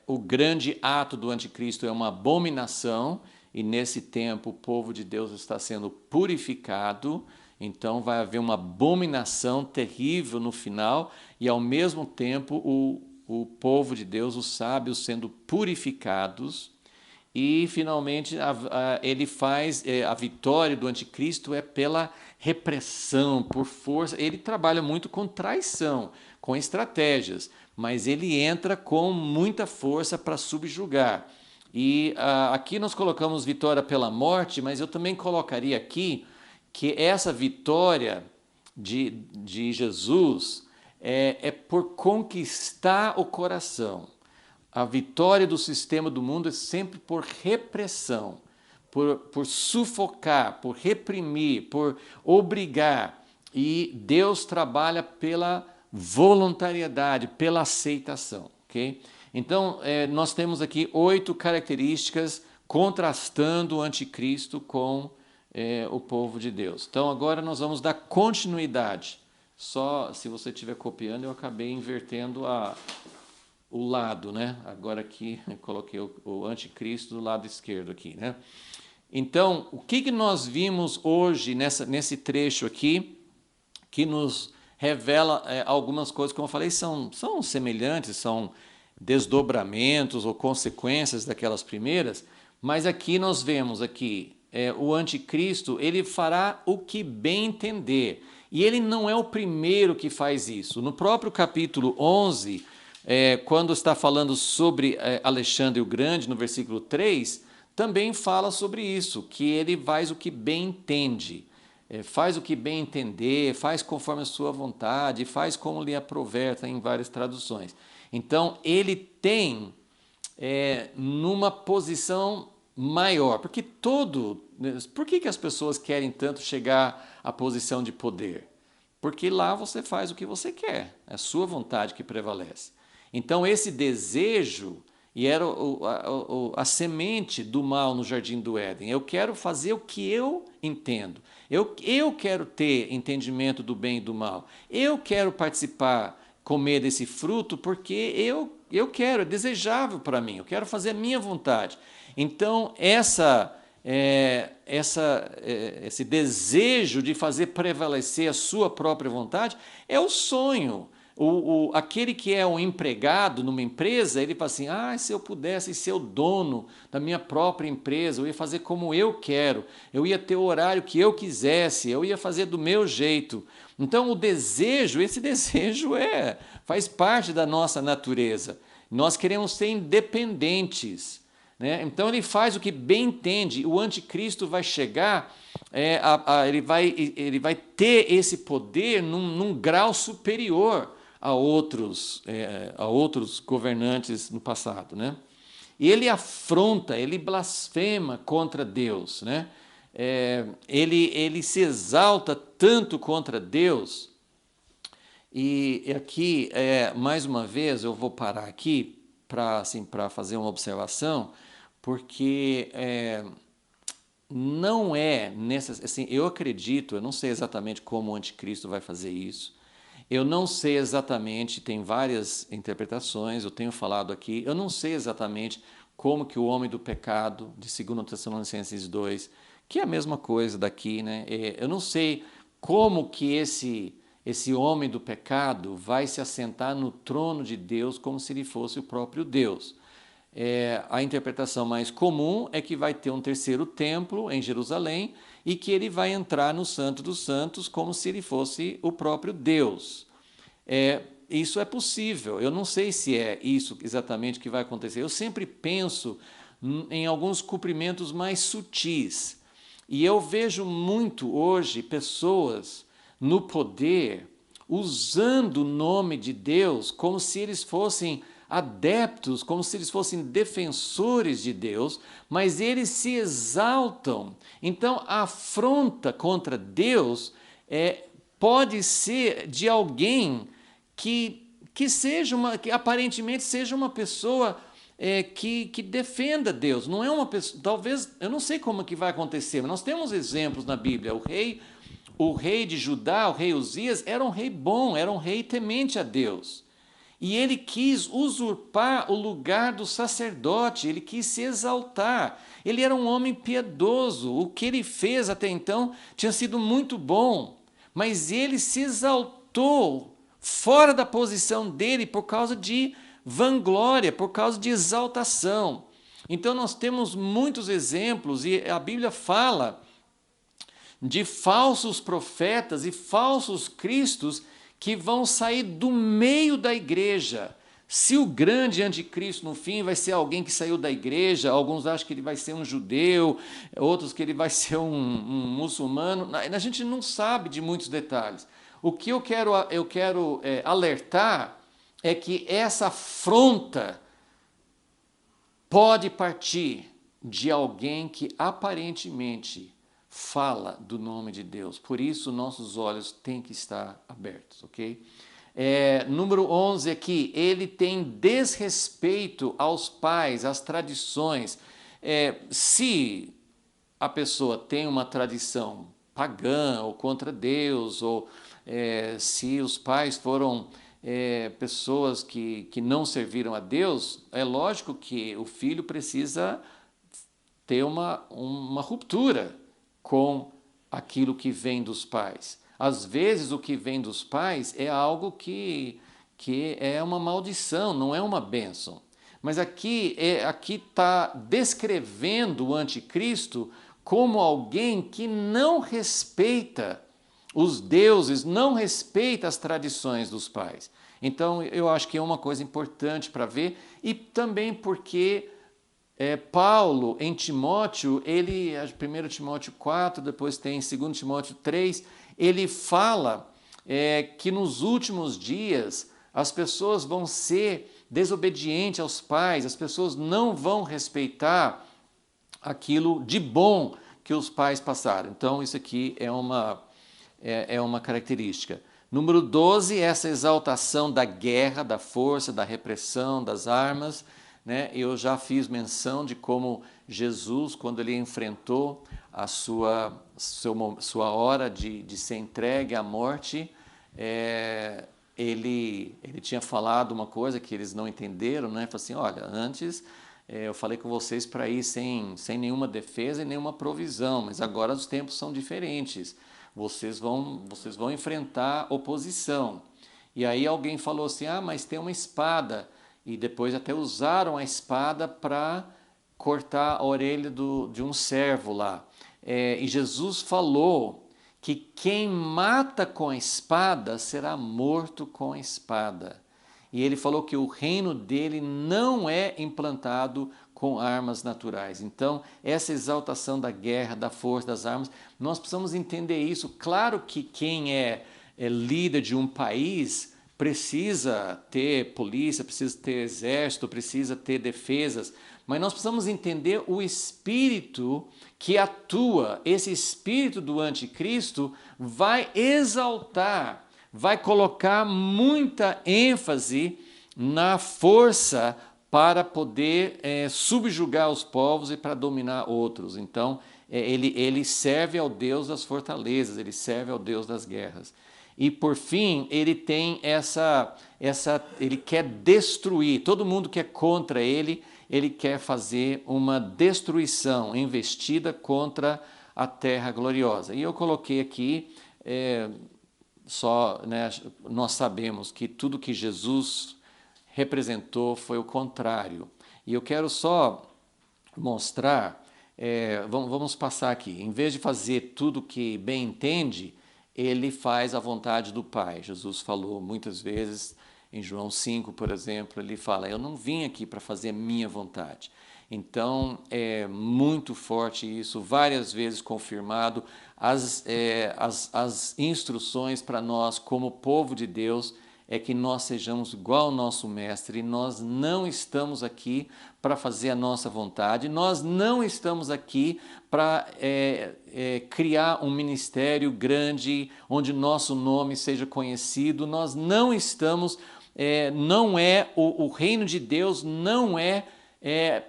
O grande ato do anticristo é uma abominação e nesse tempo o povo de Deus está sendo purificado, então vai haver uma abominação terrível no final e ao mesmo tempo o povo de Deus, os sábios sendo purificados. E, finalmente, ele faz a vitória do anticristo é pela repressão, por força. Ele trabalha muito com traição, com estratégias, mas ele entra com muita força para subjugar. E aqui nós colocamos vitória pela morte, mas eu também colocaria aqui que essa vitória de Jesus é por conquistar o coração. A vitória do sistema do mundo é sempre por repressão, por sufocar, por reprimir, por obrigar. E Deus trabalha pela voluntariedade, pela aceitação. Okay? Então, nós temos aqui 8 características contrastando o anticristo com o povo de Deus. Então, agora nós vamos dar continuidade. Só se você estiver copiando, eu acabei invertendo o lado, né? Agora aqui eu coloquei o anticristo do lado esquerdo aqui, né? Então, o que nós vimos hoje nesse trecho aqui, que nos revela algumas coisas, como eu falei, são semelhantes, são desdobramentos ou consequências daquelas primeiras, mas aqui nós vemos aqui, o anticristo, ele fará o que bem entender, e ele não é o primeiro que faz isso. No próprio capítulo 11, quando está falando sobre Alexandre o Grande, no versículo 3, também fala sobre isso, que ele faz o que bem entende, faz o que bem entender, faz conforme a sua vontade, faz como lhe aprover em várias traduções. Então, ele tem numa posição maior, porque por que as pessoas querem tanto chegar à posição de poder? Porque lá você faz o que você quer, é a sua vontade que prevalece. Então, esse desejo, e era a semente do mal no Jardim do Éden, eu quero fazer o que eu entendo, eu quero ter entendimento do bem e do mal, eu quero participar, comer desse fruto, porque eu quero, é desejável para mim, eu quero fazer a minha vontade. Então, esse desejo de fazer prevalecer a sua própria vontade é o sonho. Aquele que é um empregado numa empresa, ele fala assim, se eu pudesse ser o dono da minha própria empresa, eu ia fazer como eu quero, eu ia ter o horário que eu quisesse, eu ia fazer do meu jeito. Então esse desejo faz parte da nossa natureza. Nós queremos ser independentes, né? Então ele faz o que bem entende. O anticristo vai chegar, ele vai ter esse poder num grau superior a outros governantes no passado, né? E ele afronta, ele blasfema contra Deus, né? Ele se exalta tanto contra Deus. E aqui, mais uma vez, eu vou parar aqui para fazer uma observação, porque não assim, eu acredito, eu não sei exatamente como o anticristo vai fazer isso, eu não sei exatamente, tem várias interpretações, eu tenho falado aqui, eu não sei exatamente como que o homem do pecado, de 2 Tessalonicenses 2, que é a mesma coisa daqui, né? Eu não sei como que esse homem do pecado vai se assentar no trono de Deus como se ele fosse o próprio Deus. A interpretação mais comum é que vai ter um terceiro templo em Jerusalém e que ele vai entrar no Santo dos Santos como se ele fosse o próprio Deus. Isso é possível, eu não sei se é isso exatamente que vai acontecer. Eu sempre penso em alguns cumprimentos mais sutis. E eu vejo muito hoje pessoas no poder usando o nome de Deus como se eles fossem adeptos, como se eles fossem defensores de Deus, mas eles se exaltam. Então, a afronta contra Deus pode ser de alguém que seja que aparentemente seja uma pessoa que defenda Deus. Não é uma pessoa, talvez, eu não sei como que vai acontecer, mas nós temos exemplos na Bíblia. O rei de Judá, o rei Uzias, era um rei bom, era um rei temente a Deus. E ele quis usurpar o lugar do sacerdote, ele quis se exaltar. Ele era um homem piedoso, o que ele fez até então tinha sido muito bom, mas ele se exaltou fora da posição dele por causa de vanglória, por causa de exaltação. Então nós temos muitos exemplos e a Bíblia fala de falsos profetas e falsos cristos que vão sair do meio da igreja. Se o grande anticristo no fim vai ser alguém que saiu da igreja, alguns acham que ele vai ser um judeu, outros que ele vai ser um muçulmano, a gente não sabe de muitos detalhes. O que eu quero alertar é que essa afronta pode partir de alguém que aparentemente fala do nome de Deus. Por isso, nossos olhos têm que estar abertos, ok? Número 11 aqui, ele tem desrespeito aos pais, às tradições. Se a pessoa tem uma tradição pagã ou contra Deus, ou se os pais foram pessoas que não serviram a Deus, é lógico que o filho precisa ter uma ruptura com aquilo que vem dos pais. Às vezes o que vem dos pais é algo que é uma maldição, não é uma bênção. Mas aqui está descrevendo o anticristo como alguém que não respeita os deuses, não respeita as tradições dos pais. Então eu acho que é uma coisa importante para ver, e também porque Paulo, em Timóteo, 1 Timóteo 4, depois tem 2 Timóteo 3, ele fala que nos últimos dias as pessoas vão ser desobedientes aos pais, as pessoas não vão respeitar aquilo de bom que os pais passaram. Então, isso aqui é uma característica. Número 12, essa exaltação da guerra, da força, da repressão, das armas. Eu já fiz menção de como Jesus, quando ele enfrentou a sua hora de ser entregue à morte, ele tinha falado uma coisa que eles não entenderam, Falou assim, olha, antes eu falei com vocês para ir sem nenhuma defesa e nenhuma provisão, mas agora os tempos são diferentes, vocês vão enfrentar oposição. E aí alguém falou assim, mas tem uma espada, e depois até usaram a espada para cortar a orelha de um servo lá. E Jesus falou que quem mata com a espada será morto com a espada. E ele falou que o reino dele não é implantado com armas naturais. Então, essa exaltação da guerra, da força, das armas, nós precisamos entender isso. Claro que quem é líder de um país precisa ter polícia, precisa ter exército, precisa ter defesas, mas nós precisamos entender o espírito que atua. Esse espírito do anticristo vai exaltar, vai colocar muita ênfase na força para poder subjugar os povos e para dominar outros. Então, ele serve ao Deus das fortalezas, ele serve ao Deus das guerras. E por fim, ele tem ele quer destruir, todo mundo que é contra ele quer fazer uma destruição, investida contra a terra gloriosa. E eu coloquei aqui, nós sabemos que tudo que Jesus representou foi o contrário. E eu quero só mostrar, vamos passar aqui, em vez de fazer tudo que bem entende, ele faz a vontade do Pai. Jesus falou muitas vezes, em João 5, por exemplo, ele fala, eu não vim aqui para fazer a minha vontade. Então, é muito forte isso, várias vezes confirmado. As instruções para nós, como povo de Deus, é que nós sejamos igual ao nosso Mestre. Nós não estamos aqui para fazer a nossa vontade, nós não estamos aqui para criar um ministério grande, onde nosso nome seja conhecido, nós não estamos, o reino de Deus não é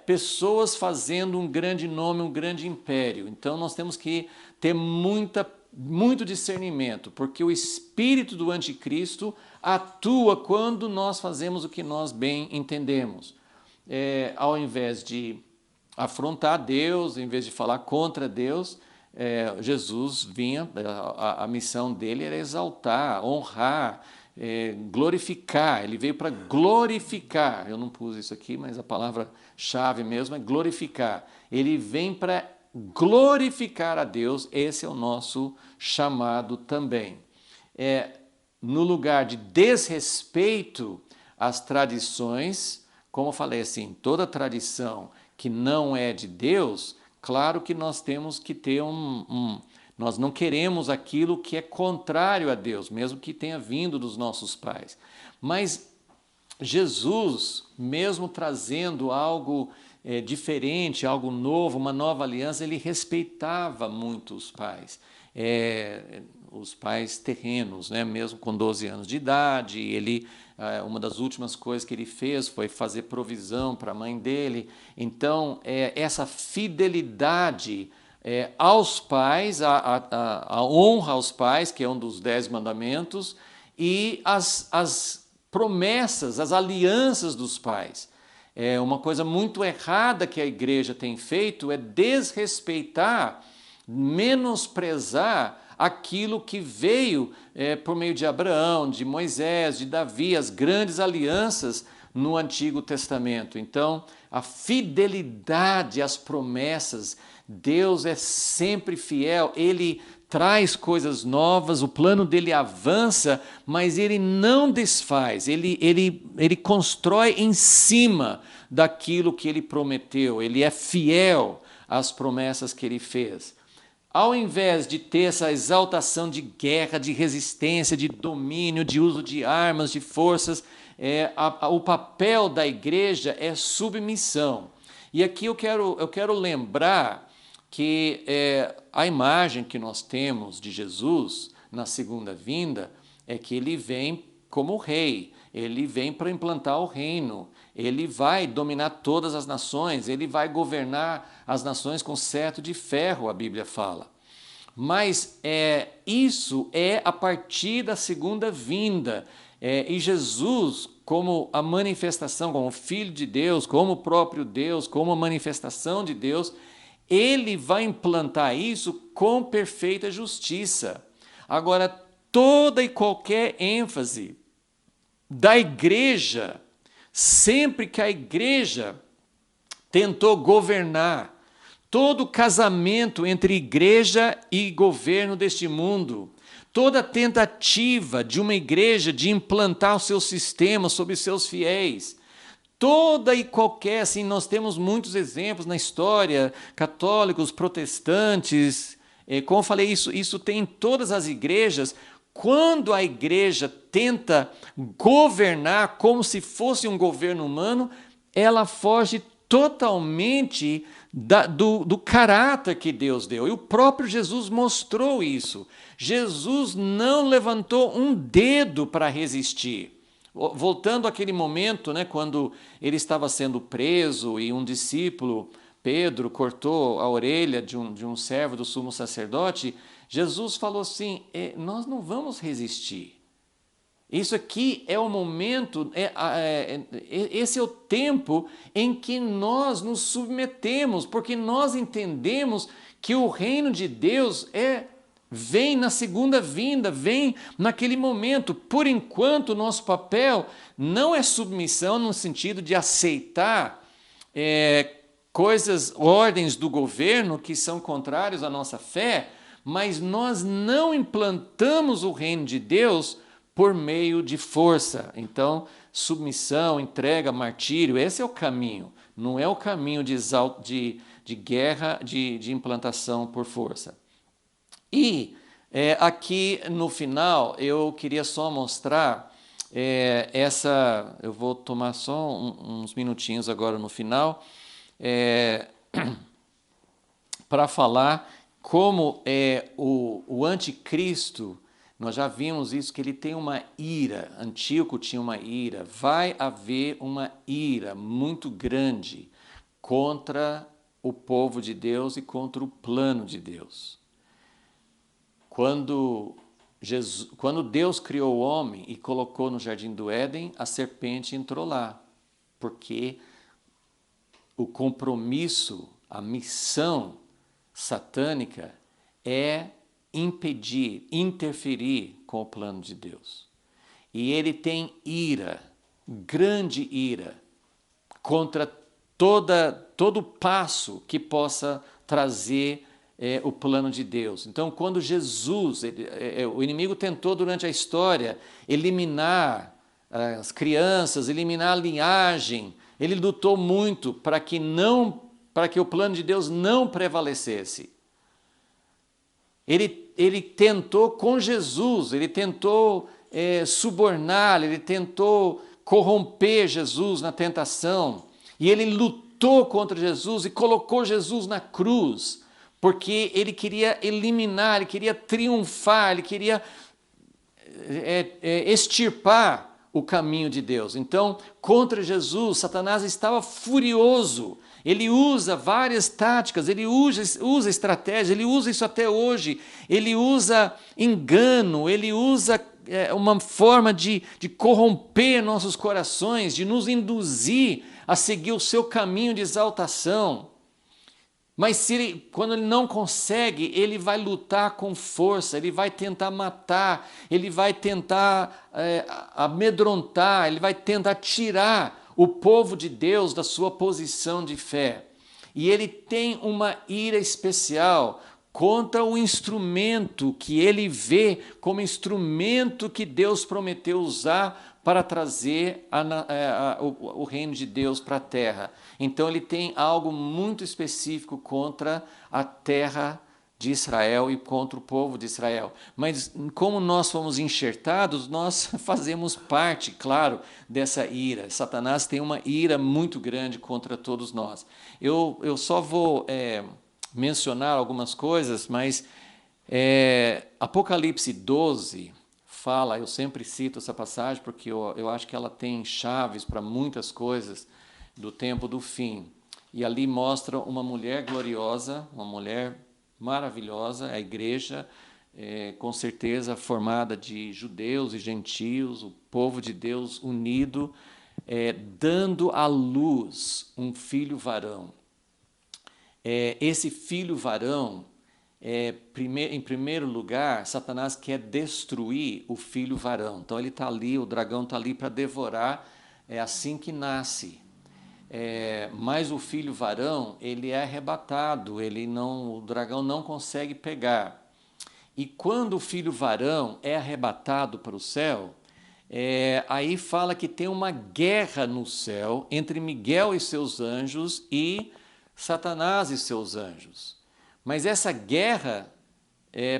pessoas fazendo um grande nome, um grande império. Então nós temos que ter muito discernimento, porque o espírito do anticristo atua quando nós fazemos o que nós bem entendemos. Ao invés de afrontar Deus, em vez de falar contra Deus, Jesus vinha, a missão dele era exaltar, honrar, glorificar. Ele veio para glorificar. Eu não pus isso aqui, mas a palavra-chave mesmo é glorificar. Ele vem para glorificar a Deus. Esse é o nosso chamado também. No lugar de desrespeito às tradições, como eu falei assim, toda tradição que não é de Deus, claro que nós temos que ter nós não queremos aquilo que é contrário a Deus, mesmo que tenha vindo dos nossos pais. Mas Jesus, mesmo trazendo algo diferente, algo novo, uma nova aliança, ele respeitava muito os pais terrenos, né? Mesmo com 12 anos de idade, uma das últimas coisas que ele fez foi fazer provisão para a mãe dele. Então, essa fidelidade aos pais, a honra aos pais, que é um dos 10 mandamentos, e as promessas, as alianças dos pais. Uma coisa muito errada que a igreja tem feito é desrespeitar, menosprezar aquilo que veio por meio de Abraão, de Moisés, de Davi, as grandes alianças no Antigo Testamento. Então, a fidelidade às promessas, Deus é sempre fiel, Ele traz coisas novas, o plano dele avança, mas ele não desfaz, ele constrói em cima daquilo que ele prometeu, ele é fiel às promessas que ele fez. Ao invés de ter essa exaltação de guerra, de resistência, de domínio, de uso de armas, de forças, o papel da igreja é submissão. E aqui eu quero lembrar que a imagem que nós temos de Jesus na segunda vinda é que ele vem como rei, ele vem para implantar o reino, ele vai dominar todas as nações, ele vai governar as nações com cetro de ferro, a Bíblia fala. Mas isso é a partir da segunda vinda. E Jesus, como a manifestação, como Filho de Deus, como o próprio Deus, como a manifestação de Deus, ele vai implantar isso com perfeita justiça. Agora, toda e qualquer ênfase da igreja, sempre que a igreja tentou governar, todo casamento entre igreja e governo deste mundo, toda tentativa de uma igreja de implantar o seu sistema sobre seus fiéis, toda e qualquer, assim, nós temos muitos exemplos na história, católicos, protestantes, como eu falei, isso tem em todas as igrejas. Quando a igreja tenta governar como se um governo humano, ela foge totalmente do caráter que Deus deu. E o próprio Jesus mostrou isso. Jesus não levantou um dedo para resistir. Voltando àquele momento, né, quando ele estava sendo preso e um discípulo, Pedro, cortou a orelha de um servo do sumo sacerdote, Jesus falou assim, nós não vamos resistir. Isso aqui é o momento, esse é o tempo em que nós nos submetemos, porque nós entendemos que o reino de Deus vem na segunda vinda, vem naquele momento. Por enquanto, nosso papel não é submissão no sentido de aceitar ordens do governo que são contrários à nossa fé, mas nós não implantamos o reino de Deus por meio de força. Então, submissão, entrega, martírio, esse é o caminho. não é o caminho de guerra, de implantação por força. E aqui no final eu queria só mostrar eu vou tomar só uns minutinhos agora no final para falar como o anticristo. Nós já vimos isso, que ele tem uma ira. Antíoco tinha uma ira. Vai haver uma ira muito grande contra o povo de Deus e contra o plano de Deus. Quando Deus criou o homem e colocou no jardim do Éden, a serpente entrou lá, porque o compromisso, a missão satânica é impedir, interferir com o plano de Deus. E ele tem ira, grande ira, contra todo passo que possa trazer o plano de Deus. Então, quando Jesus, o inimigo tentou durante a história eliminar as crianças, eliminar a linhagem, ele lutou muito para que o plano de Deus não prevalecesse. Ele tentou com Jesus, ele tentou subornar, ele tentou corromper Jesus na tentação, e ele lutou contra Jesus e colocou Jesus na cruz, porque ele queria eliminar, ele queria triunfar, ele queria extirpar o caminho de Deus. Então, contra Jesus, Satanás estava furioso. Ele usa várias táticas, ele usa estratégia, ele usa isso até hoje. Ele usa engano, ele usa uma forma de corromper nossos corações, de nos induzir a seguir o seu caminho de exaltação. Mas quando ele não consegue, ele vai lutar com força, ele vai tentar matar, ele vai tentar amedrontar, ele vai tentar tirar o povo de Deus da sua posição de fé. E ele tem uma ira especial contra o instrumento que ele vê como instrumento que Deus prometeu usar para trazer o reino de Deus para a terra. Então ele tem algo muito específico contra a terra de Israel e contra o povo de Israel. Mas como nós fomos enxertados, nós fazemos parte, claro, dessa ira. Satanás tem uma ira muito grande contra todos nós. Eu só vou mencionar algumas coisas, mas Apocalipse 12 fala, eu sempre cito essa passagem porque eu acho que ela tem chaves para muitas coisas do tempo do fim. E ali mostra uma mulher gloriosa, uma mulher maravilhosa, a igreja, com certeza formada de judeus e gentios, o povo de Deus unido, dando à luz um filho varão. Esse filho varão, em primeiro lugar, Satanás quer destruir o filho varão. Então ele está ali, o dragão está ali para devorar, assim que nasce. Mas o filho varão, ele é arrebatado, o dragão não consegue pegar. E quando o filho varão é arrebatado para o céu, aí fala que tem uma guerra no céu entre Miguel e seus anjos e Satanás e seus anjos. Mas essa guerra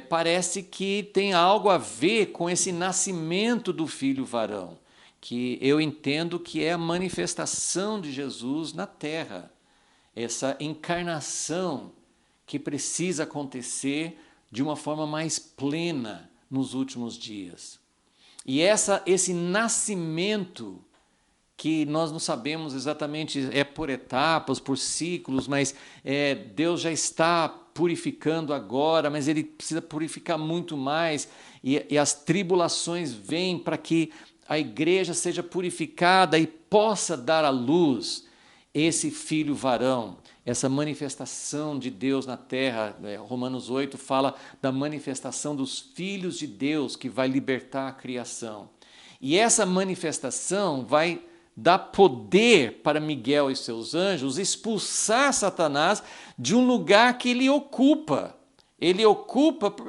parece que tem algo a ver com esse nascimento do filho varão, que eu entendo que é a manifestação de Jesus na terra, essa encarnação que precisa acontecer de uma forma mais plena nos últimos dias. E esse nascimento, que nós não sabemos exatamente, por etapas, por ciclos, mas Deus já está purificando agora, mas Ele precisa purificar muito mais, e as tribulações vêm para que a igreja seja purificada e possa dar à luz esse filho varão, essa manifestação de Deus na terra. Romanos 8 fala da manifestação dos filhos de Deus que vai libertar a criação. E essa manifestação vai dar poder para Miguel e seus anjos expulsar Satanás de um lugar que ele ocupa.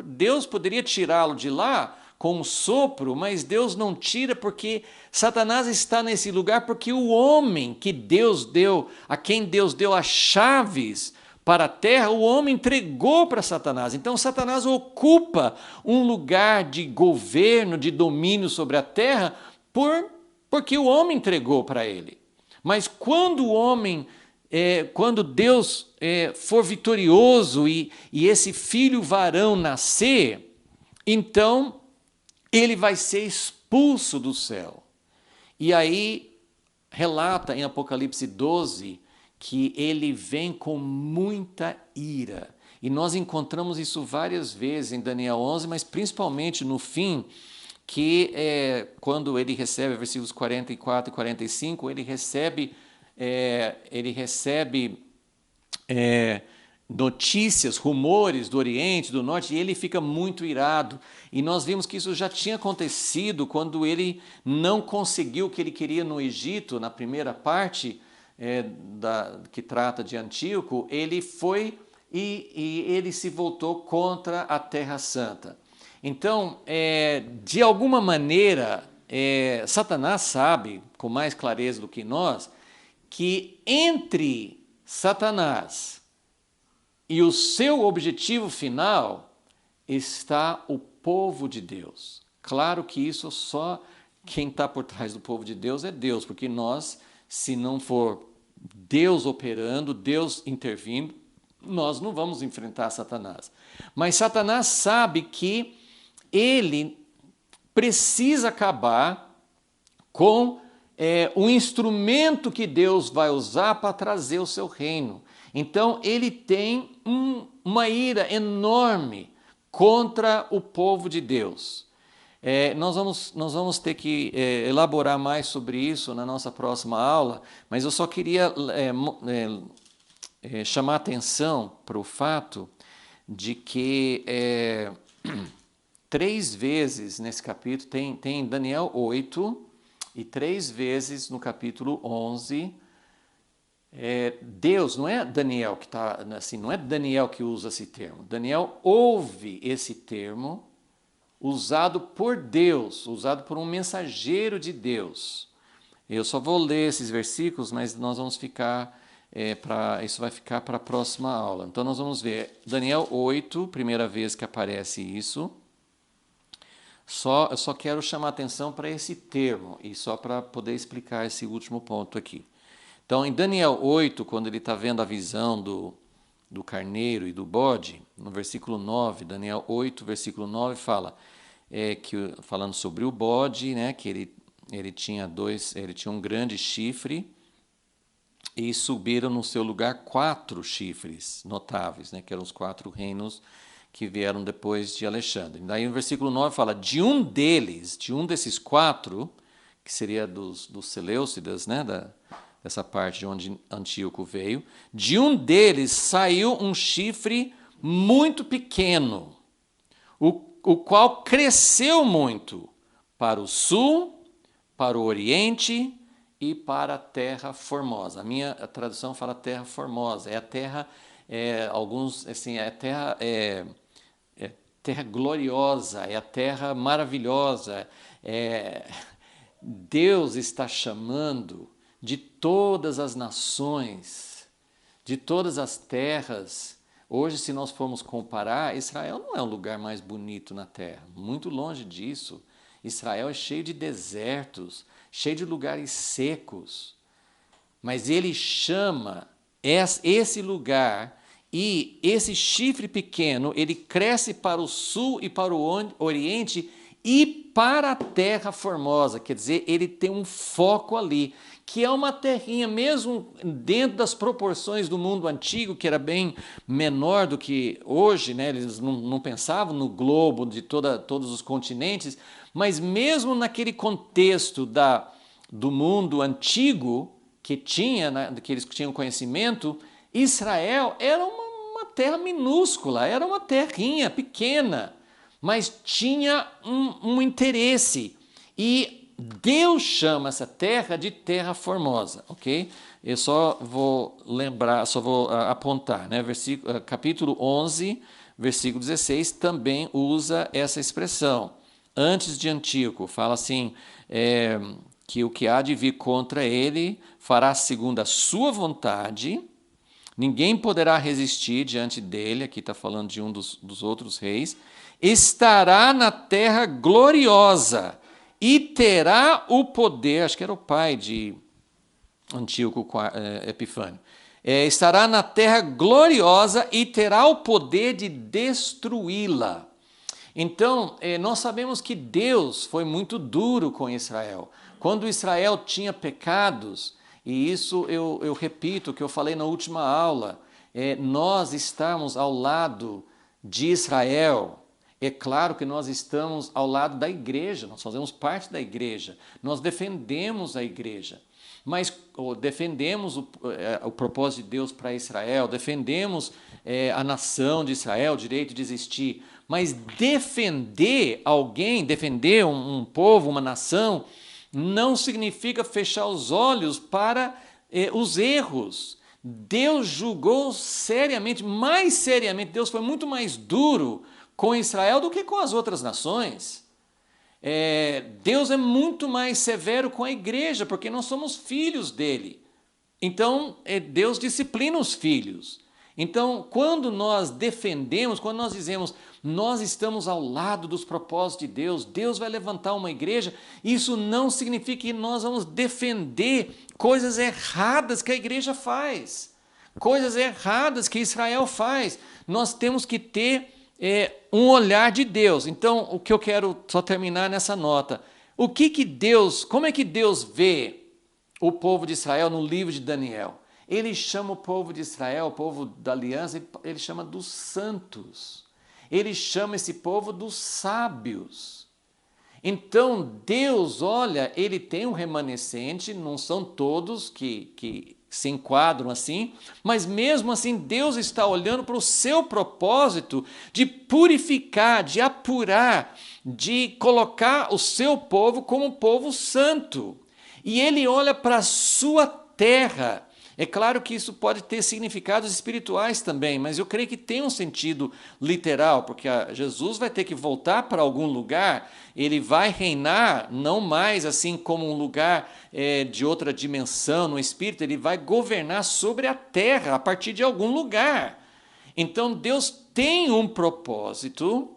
Deus poderia tirá-lo de lá com um sopro, mas Deus não tira porque Satanás está nesse lugar porque o homem que Deus deu, a quem Deus deu as chaves para a terra, o homem entregou para Satanás. Então Satanás ocupa um lugar de governo, de domínio sobre a terra, porque o homem entregou para ele. Mas quando o homem, quando Deus for vitorioso e esse filho varão nascer, então ele vai ser expulso do céu. E aí relata em Apocalipse 12 que ele vem com muita ira. E nós encontramos isso várias vezes em Daniel 11, mas principalmente no fim, que quando ele recebe, versículos 44 e 45, ele recebe notícias, rumores do Oriente, do Norte, e ele fica muito irado. E nós vimos que isso já tinha acontecido quando ele não conseguiu o que ele queria no Egito, na primeira parte que trata de Antíoco, ele foi e ele se voltou contra a Terra Santa. Então, de alguma maneira, Satanás sabe, com mais clareza do que nós, que entre Satanás e o seu objetivo final está o povo de Deus. Claro que isso só quem está por trás do povo de Deus é Deus, porque nós, se não for Deus operando, Deus intervindo, nós não vamos enfrentar Satanás. Mas Satanás sabe que ele precisa acabar com o instrumento que Deus vai usar para trazer o seu reino. Então, ele tem uma ira enorme contra o povo de Deus. Nós vamos ter que elaborar mais sobre isso na nossa próxima aula, mas eu só queria chamar a atenção para o fato de que 3 vezes nesse capítulo, tem Daniel 8, e 3 vezes no capítulo 11, Deus, não é Daniel que está assim, não é Daniel que usa esse termo. Daniel ouve esse termo usado por Deus, usado por um mensageiro de Deus. Eu só vou ler esses versículos, mas nós vamos ficar isso vai ficar para a próxima aula. Então nós vamos ver Daniel 8, primeira vez que aparece isso. Eu só quero chamar atenção para esse termo e só para poder explicar esse último ponto aqui. Então, em Daniel 8, quando ele está vendo a visão do carneiro e do bode, no versículo 9, Daniel 8, versículo 9, falando sobre o bode, né, que ele tinha um grande chifre, e subiram no seu lugar 4 chifres notáveis, né, que eram os 4 reinos que vieram depois de Alexandre. Daí no versículo 9 fala, de um desses 4, que seria dos Seleucidas, né, dessa parte de onde Antíoco veio, de um deles saiu um chifre muito pequeno, o qual cresceu muito para o sul, para o oriente e para a terra formosa. A minha tradução fala terra formosa, é a terra, alguns assim, é a terra terra gloriosa, é a terra maravilhosa. Deus está chamando de todas as nações, de todas as terras. Hoje, se nós formos comparar, Israel não é o lugar mais bonito na terra, muito longe disso. Israel é cheio de desertos, cheio de lugares secos. Mas ele chama esse lugar, e esse chifre pequeno, ele cresce para o sul e para o oriente e para a terra formosa. Quer dizer, ele tem um foco ali, que é uma terrinha, mesmo dentro das proporções do mundo antigo, que era bem menor do que hoje, né? Eles não pensavam no globo de todos os continentes, mas mesmo naquele contexto do mundo antigo, que eles tinham conhecimento, Israel era uma terra minúscula, era uma terrinha pequena, mas tinha um interesse. E Deus chama essa terra de terra formosa, ok? Eu só vou apontar, né? Capítulo 11, versículo 16, também usa essa expressão. antes de Antíoco. Fala assim, que o que há de vir contra ele fará segundo a sua vontade, ninguém poderá resistir diante dele, aqui está falando de um dos outros reis, estará na terra gloriosa e terá o poder, acho que era o pai de Antíoco Epifânio, estará na terra gloriosa e terá o poder de destruí-la. Então, nós sabemos que Deus foi muito duro com Israel. Quando Israel tinha pecados, e isso eu repito o que eu falei na última aula, nós estamos ao lado de Israel. É claro que nós estamos ao lado da igreja, nós fazemos parte da igreja, nós defendemos a igreja. Mas defendemos o propósito de Deus para Israel, defendemos a nação de Israel, o direito de existir. Mas defender alguém, defender um povo, uma nação, não significa fechar os olhos para os erros. Deus julgou seriamente, mais seriamente, Deus foi muito mais duro com Israel do que com as outras nações. Deus é muito mais severo com a igreja, porque nós somos filhos dele. Então, Deus disciplina os filhos. Então, quando nós defendemos, quando nós dizemos, nós estamos ao lado dos propósitos de Deus, Deus vai levantar uma igreja, isso não significa que nós vamos defender coisas erradas que a igreja faz, coisas erradas que Israel faz. Nós temos que ter um olhar de Deus. Então, o que eu quero só terminar nessa nota, como é que Deus vê o povo de Israel no livro de Daniel? Ele chama o povo de Israel, o povo da aliança, ele chama dos santos. Ele chama esse povo dos sábios. Então, Deus, olha, ele tem um remanescente, não são todos que se enquadram assim, mas mesmo assim Deus está olhando para o seu propósito de purificar, de apurar, de colocar o seu povo como um povo santo. E ele olha para a sua terra. É claro que isso pode ter significados espirituais também, mas eu creio que tem um sentido literal, porque Jesus vai ter que voltar para algum lugar, ele vai reinar, não mais assim como um lugar de outra dimensão no espírito, ele vai governar sobre a terra a partir de algum lugar. Então Deus tem um propósito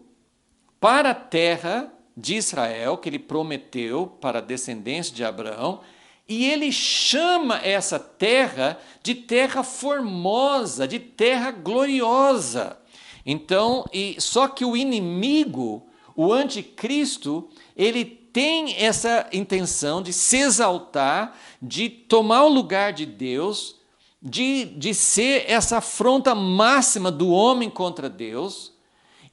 para a terra de Israel, que ele prometeu para a descendência de Abraão, e ele chama essa terra de terra formosa, de terra gloriosa. Então, só que o inimigo, o anticristo, ele tem essa intenção de se exaltar, de tomar o lugar de Deus, de ser essa afronta máxima do homem contra Deus,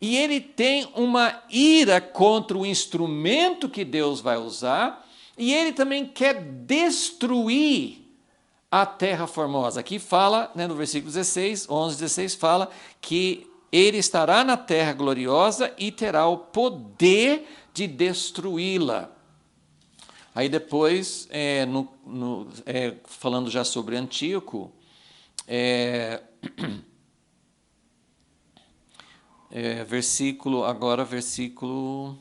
e ele tem uma ira contra o instrumento que Deus vai usar, e ele também quer destruir a terra formosa. Aqui fala, no versículo 16, 11, 16, fala que ele estará na terra gloriosa e terá o poder de destruí-la. Aí depois, falando já sobre Antíoco, versículo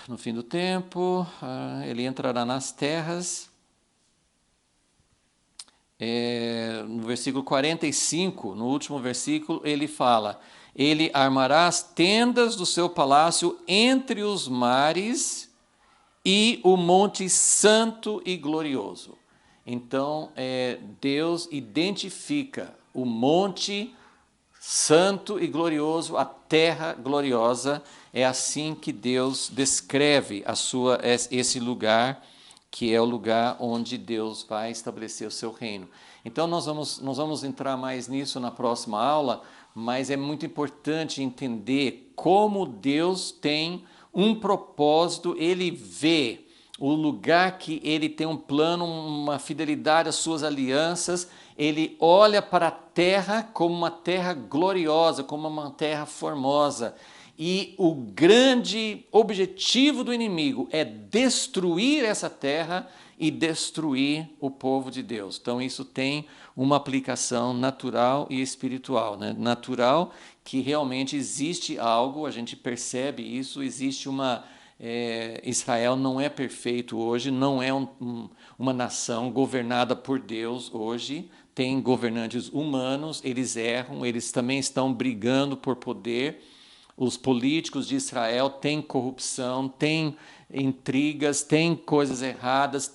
no fim do tempo, ele entrará nas terras. No versículo 45, no último versículo, ele fala: ele armará as tendas do seu palácio entre os mares e o monte santo e glorioso. Então, Deus identifica o monte santo e glorioso, a terra gloriosa. É assim que Deus descreve esse lugar, que é o lugar onde Deus vai estabelecer o seu reino. Então nós vamos entrar mais nisso na próxima aula, mas é muito importante entender como Deus tem um propósito, ele vê o lugar que ele tem um plano, uma fidelidade às suas alianças, ele olha para a terra como uma terra gloriosa, como uma terra formosa. E o grande objetivo do inimigo é destruir essa terra e destruir o povo de Deus. Então isso tem uma aplicação natural e espiritual, né? Natural, que realmente existe algo, a gente percebe isso, existe uma... Israel não é perfeito hoje, não é uma nação governada por Deus hoje, tem governantes humanos, eles erram, eles também estão brigando por poder. Os políticos de Israel têm corrupção, têm intrigas, têm coisas erradas,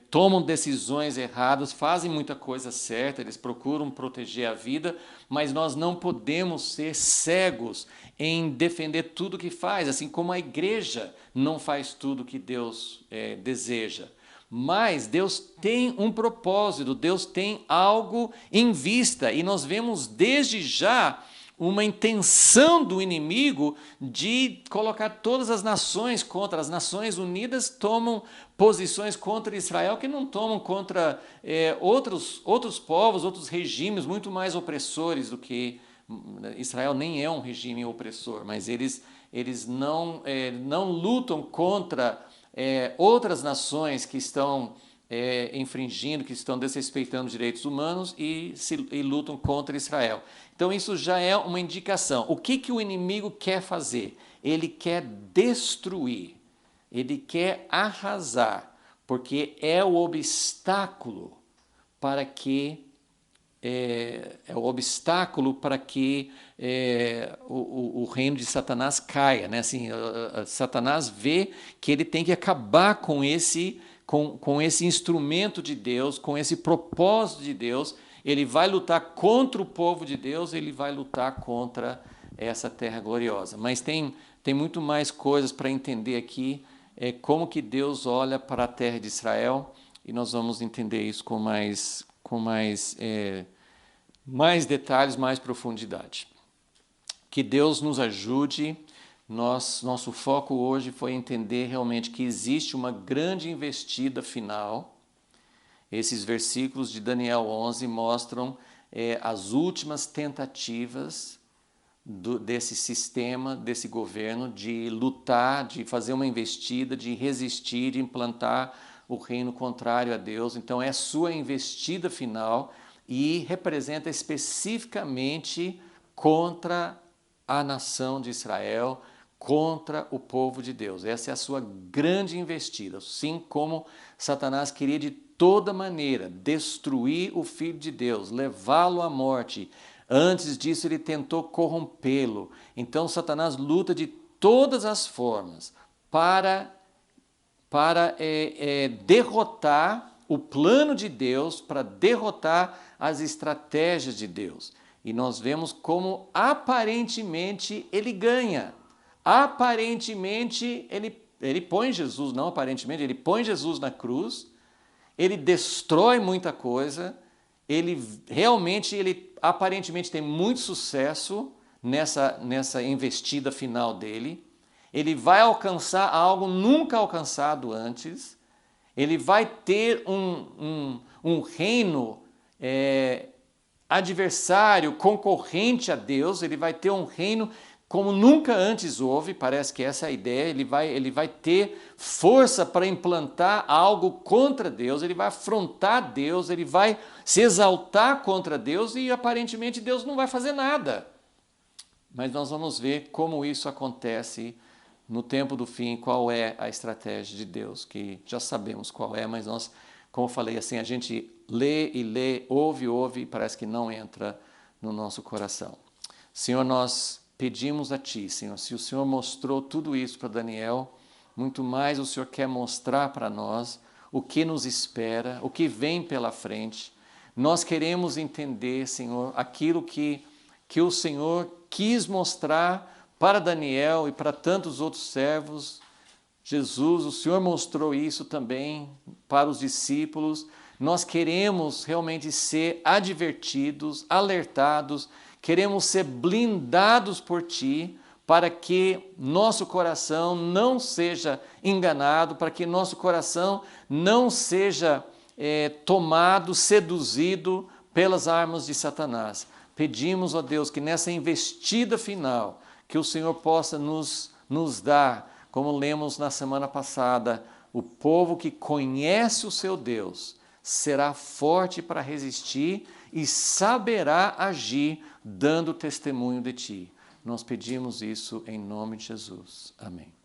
tomam decisões erradas, fazem muita coisa certa, eles procuram proteger a vida, mas nós não podemos ser cegos em defender tudo que faz, assim como a igreja não faz tudo que Deus deseja. Mas Deus tem um propósito, Deus tem algo em vista, e nós vemos desde já uma intenção do inimigo de colocar todas as nações contra. As Nações Unidas tomam posições contra Israel que não tomam contra outros povos, outros regimes muito mais opressores do que Israel. Nem é um regime opressor, mas eles não lutam contra outras nações que estão infringindo, que estão desrespeitando os direitos humanos e lutam contra Israel. Então isso já é uma indicação. O que o inimigo quer fazer? Ele quer destruir, ele quer arrasar, porque é o obstáculo para que o reino de Satanás caia, né? Assim, Satanás vê que ele tem que acabar com esse instrumento de Deus, com esse propósito de Deus. Ele vai lutar contra o povo de Deus, ele vai lutar contra essa terra gloriosa. Mas tem muito mais coisas para entender aqui, como que Deus olha para a terra de Israel, e nós vamos entender isso com mais detalhes, mais profundidade. Que Deus nos ajude. Nosso foco hoje foi entender realmente que existe uma grande investida final. Esses versículos de Daniel 11 mostram as últimas tentativas desse sistema, desse governo, de lutar, de fazer uma investida, de resistir, de implantar o reino contrário a Deus. Então é sua investida final e representa especificamente contra a nação de Israel, contra o povo de Deus. Essa é a sua grande investida. Assim como Satanás queria de toda maneira destruir o Filho de Deus, levá-lo à morte. Antes disso ele tentou corrompê-lo. Então Satanás luta de todas as formas para derrotar o plano de Deus, para derrotar as estratégias de Deus. E nós vemos como aparentemente ele ganha. Aparentemente ele põe Jesus, não aparentemente, ele põe Jesus na cruz, ele destrói muita coisa, ele aparentemente tem muito sucesso nessa investida final dele. Ele vai alcançar algo nunca alcançado antes. Ele vai ter um reino adversário, concorrente a Deus. Ele vai ter um reino como nunca antes houve, parece que essa é a ideia. Ele vai ter força para implantar algo contra Deus, ele vai afrontar Deus, ele vai se exaltar contra Deus e aparentemente Deus não vai fazer nada. Mas nós vamos ver como isso acontece no tempo do fim, qual é a estratégia de Deus, que já sabemos qual é, mas nós, como eu falei, assim, a gente lê e lê, ouve e parece que não entra no nosso coração. Senhor, nós pedimos a Ti, Senhor, se o Senhor mostrou tudo isso para Daniel, muito mais o Senhor quer mostrar para nós o que nos espera, o que vem pela frente. Nós queremos entender, Senhor, aquilo que o Senhor quis mostrar para Daniel e para tantos outros servos. Jesus, o Senhor mostrou isso também para os discípulos. Nós queremos realmente ser advertidos, alertados, queremos ser blindados por Ti, para que nosso coração não seja enganado, para que nosso coração não seja tomado, seduzido pelas armas de Satanás. Pedimos, ó Deus, que nessa investida final, que o Senhor possa nos dar, como lemos na semana passada, O povo que conhece o seu Deus será forte para resistir e saberá agir dando testemunho de ti. Nós pedimos isso em nome de Jesus. Amém.